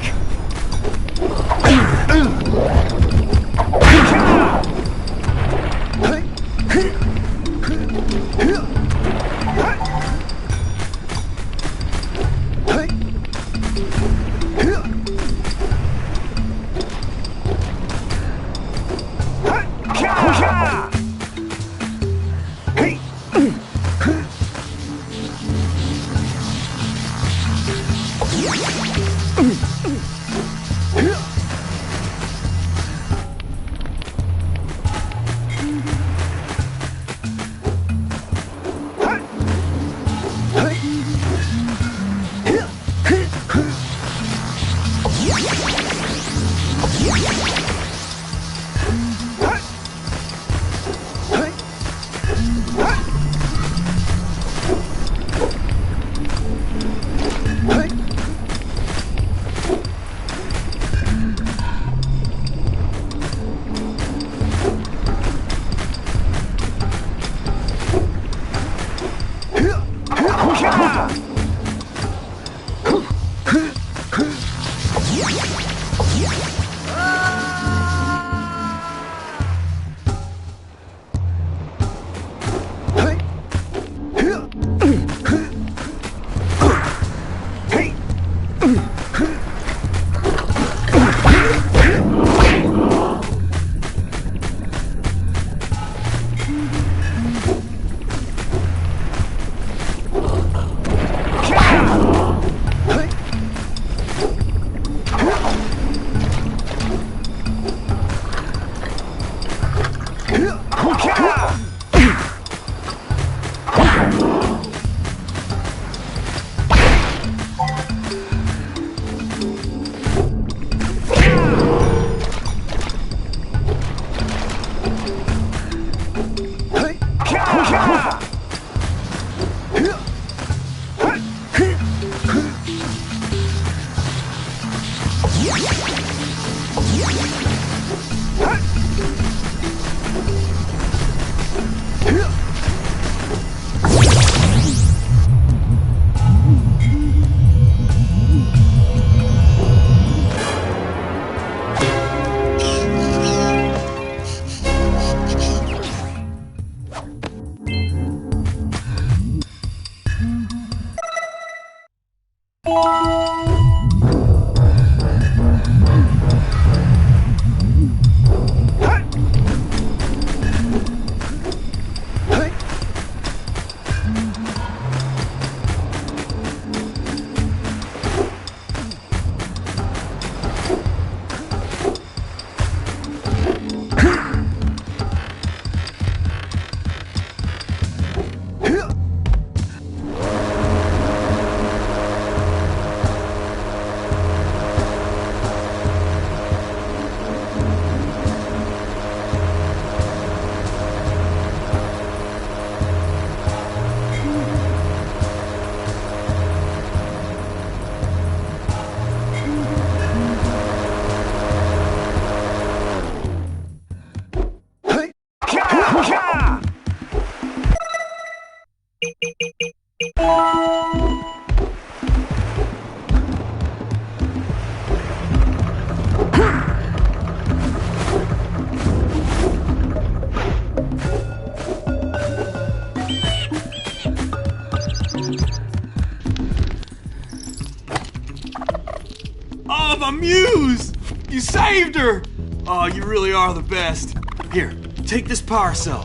Oh, my muse! You saved her! Oh, you really are the best. Here, take this power cell.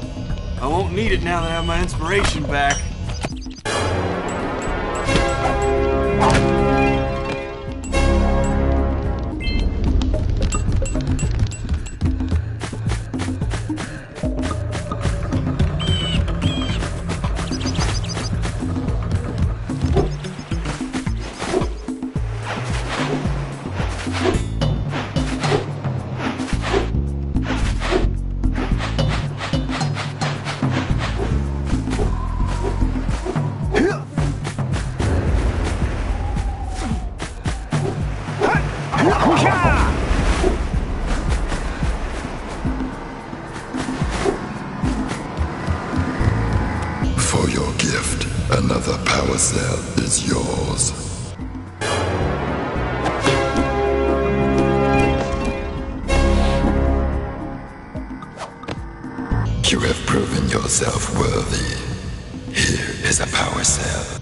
I won't need it now that I have my inspiration back. For your gift, another power cell is yours. You have proven yourself worthy. Here is a power cell.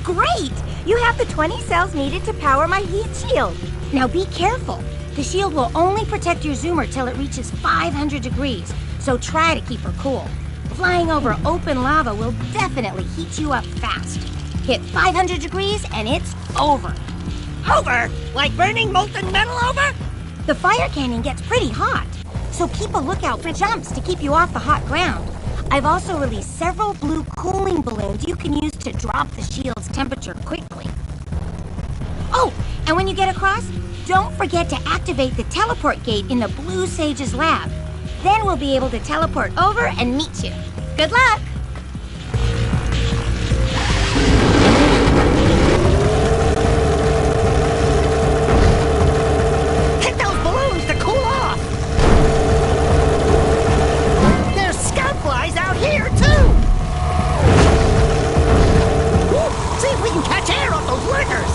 Great! You have the 20 cells needed to power my heat shield. Now be careful. The shield will only protect your zoomer till it reaches 500 degrees, so try to keep her cool. Flying over open lava will definitely heat you up fast. Hit 500 degrees and it's over. Over? Like burning molten metal over? The fire canyon gets pretty hot, so keep a lookout for jumps to keep you off the hot ground. I've also released several blue cooling balloons you can use to drop the shield's temperature quickly. Oh, and when you get across, don't forget to activate the teleport gate in the Blue Sage's lab. Then we'll be able to teleport over and meet you. Good luck! Hit those balloons to cool off! There's scout flies out here, too! Woo, see if we can catch air off those lurkers!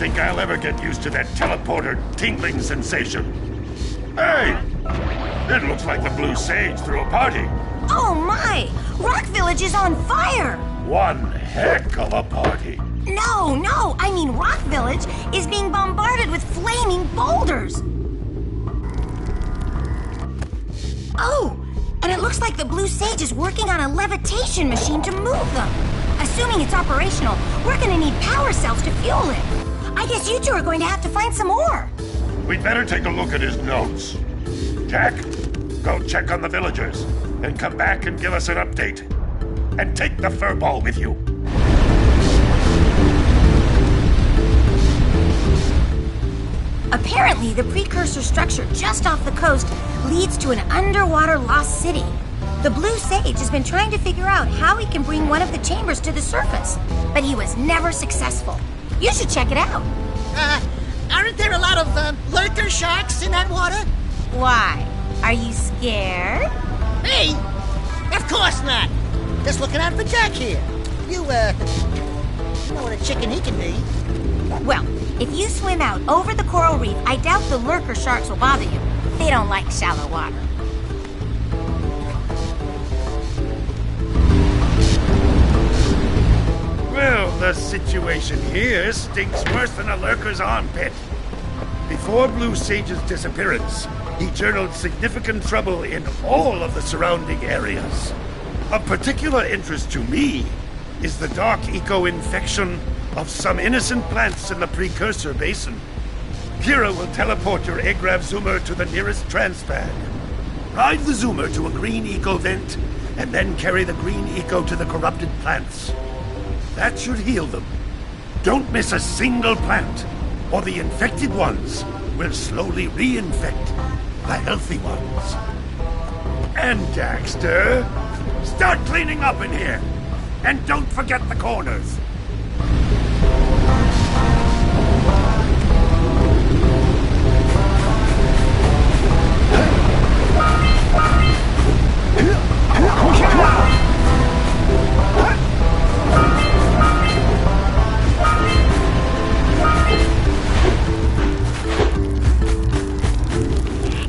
think I'll ever get used to that teleporter tingling sensation. Hey! It looks like the Blue Sage threw a party. Oh my! Rock Village is on fire! One heck of a party. No, I mean Rock Village is being bombarded with flaming boulders. Oh, and it looks like the Blue Sage is working on a levitation machine to move them. Assuming it's operational, we're gonna need power cells to fuel it. I guess you two are going to have to find some more. We'd better take a look at his notes. Jack, go check on the villagers, and come back and give us an update. And take the furball with you. Apparently, the precursor structure just off the coast leads to an underwater lost city. The Blue Sage has been trying to figure out how he can bring one of the chambers to the surface, but he was never successful. You should check it out. Aren't there a lot of lurker sharks in that water? Why? Are you scared? Me? Of course not. Just looking out for Jack here. You know what a chicken he can be. Well, if you swim out over the coral reef, I doubt the lurker sharks will bother you. They don't like shallow water. Well, the situation here stinks worse than a lurker's armpit. Before Blue Sage's disappearance, he journaled significant trouble in all of the surrounding areas. Of particular interest to me is the dark eco-infection of some innocent plants in the precursor basin. Kira will teleport your Agrav Zoomer to the nearest transpad. Ride the Zoomer to a green eco vent, and then carry the green eco to the corrupted plants. That should heal them. Don't miss a single plant, or the infected ones will slowly reinfect the healthy ones. And Dexter, start cleaning up in here. And don't forget the corners.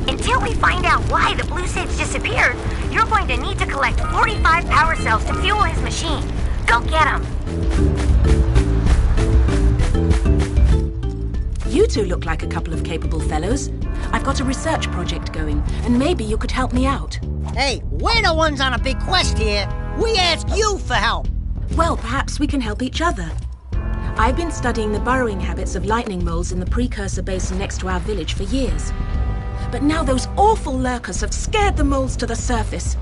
Until we find out why the Blue Sage disappeared, you're going to need to collect 45 power cells to fuel his machine. Go get them. You two look like a couple of capable fellows. I've got a research project going, and maybe you could help me out. Hey, we're the ones on a big quest here. We ask you for help. Well, perhaps we can help each other. I've been studying the burrowing habits of lightning moles in the precursor basin next to our village for years. But now those awful lurkers have scared the moles to the surface.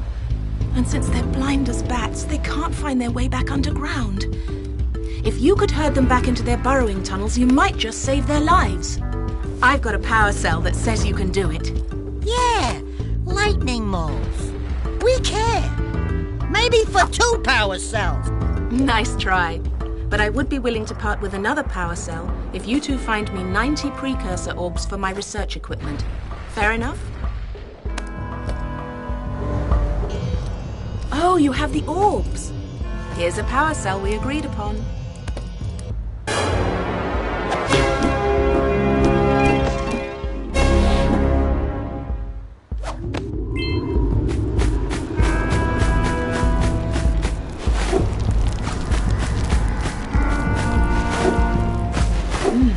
And since they're blind as bats, they can't find their way back underground. If you could herd them back into their burrowing tunnels, you might just save their lives. I've got a power cell that says you can do it. Yeah, lightning moles. We care. Maybe for 2 power cells. Nice try. But I would be willing to part with another power cell if you two find me 90 precursor orbs for my research equipment. Fair enough? Oh, you have the orbs. Here's a power cell we agreed upon.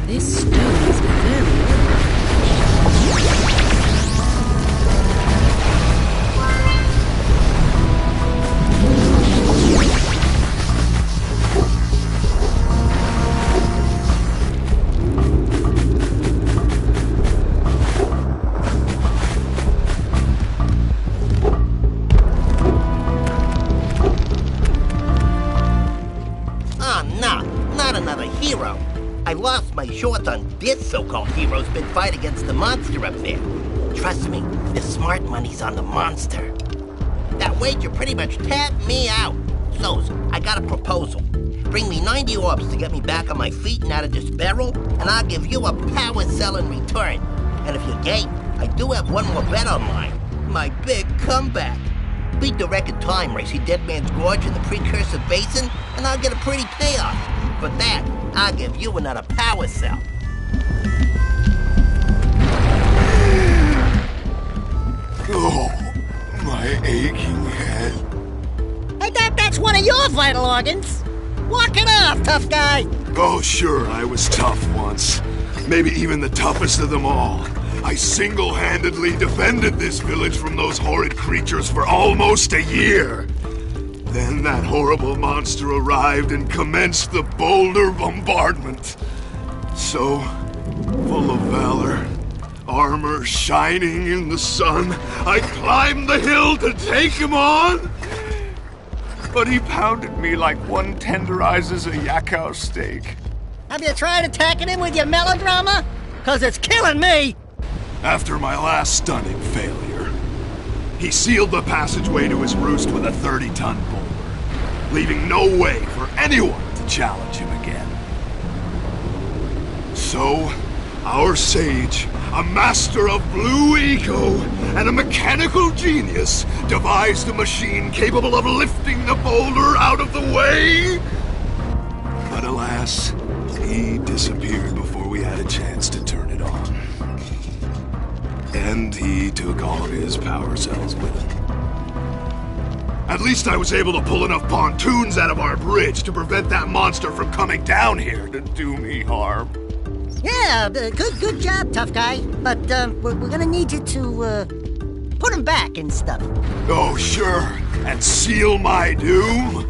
This stone is very I lost my shorts on this so-called hero's big fight against the monster up there. Trust me, the smart money's on the monster. That wager pretty much tapped me out. So, I got a proposal. Bring me 90 orbs to get me back on my feet and out of this barrel, and I'll give you a power cell in return. And if you're game, I do have one more bet on mine. My big comeback. Beat the record time race in Dead Man's Gorge in the Precursor Basin, and I'll get a pretty payoff. For that, I'll give you another power cell. Oh, my aching head. Hey, that's one of your vital organs. Walk it off, tough guy. Oh, sure, I was tough once. Maybe even the toughest of them all. I single-handedly defended this village from those horrid creatures for almost a year. Then that horrible monster arrived and commenced the boulder bombardment. So, full of valor, armor shining in the sun, I climbed the hill to take him on. But he pounded me like one tenderizes a yakao steak. Have you tried attacking him with your melodrama? 'Cause it's killing me. After my last stunning failure, he sealed the passageway to his roost with a 30-ton boulder, leaving no way for anyone to challenge him again. So, our sage, a master of blue eco and a mechanical genius, devised a machine capable of lifting the boulder out of the way. But alas, he disappeared before we had a chance to turn it on. And he took all of his power cells with him. At least I was able to pull enough pontoons out of our bridge to prevent that monster from coming down here to do me harm. Yeah, good job, tough guy. But we're gonna need you to put him back and stuff. Oh, sure. And seal my doom?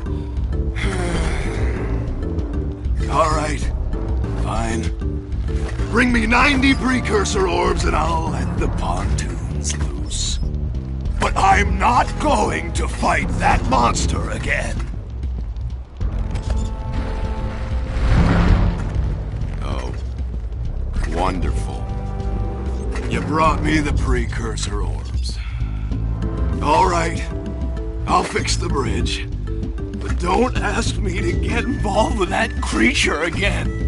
All right. Fine. Bring me 90 precursor orbs and I'll let the pontoons loose. But I'm not going to fight that monster again. Oh. Wonderful. You brought me the precursor orbs. All right. I'll fix the bridge. But don't ask me to get involved with that creature again.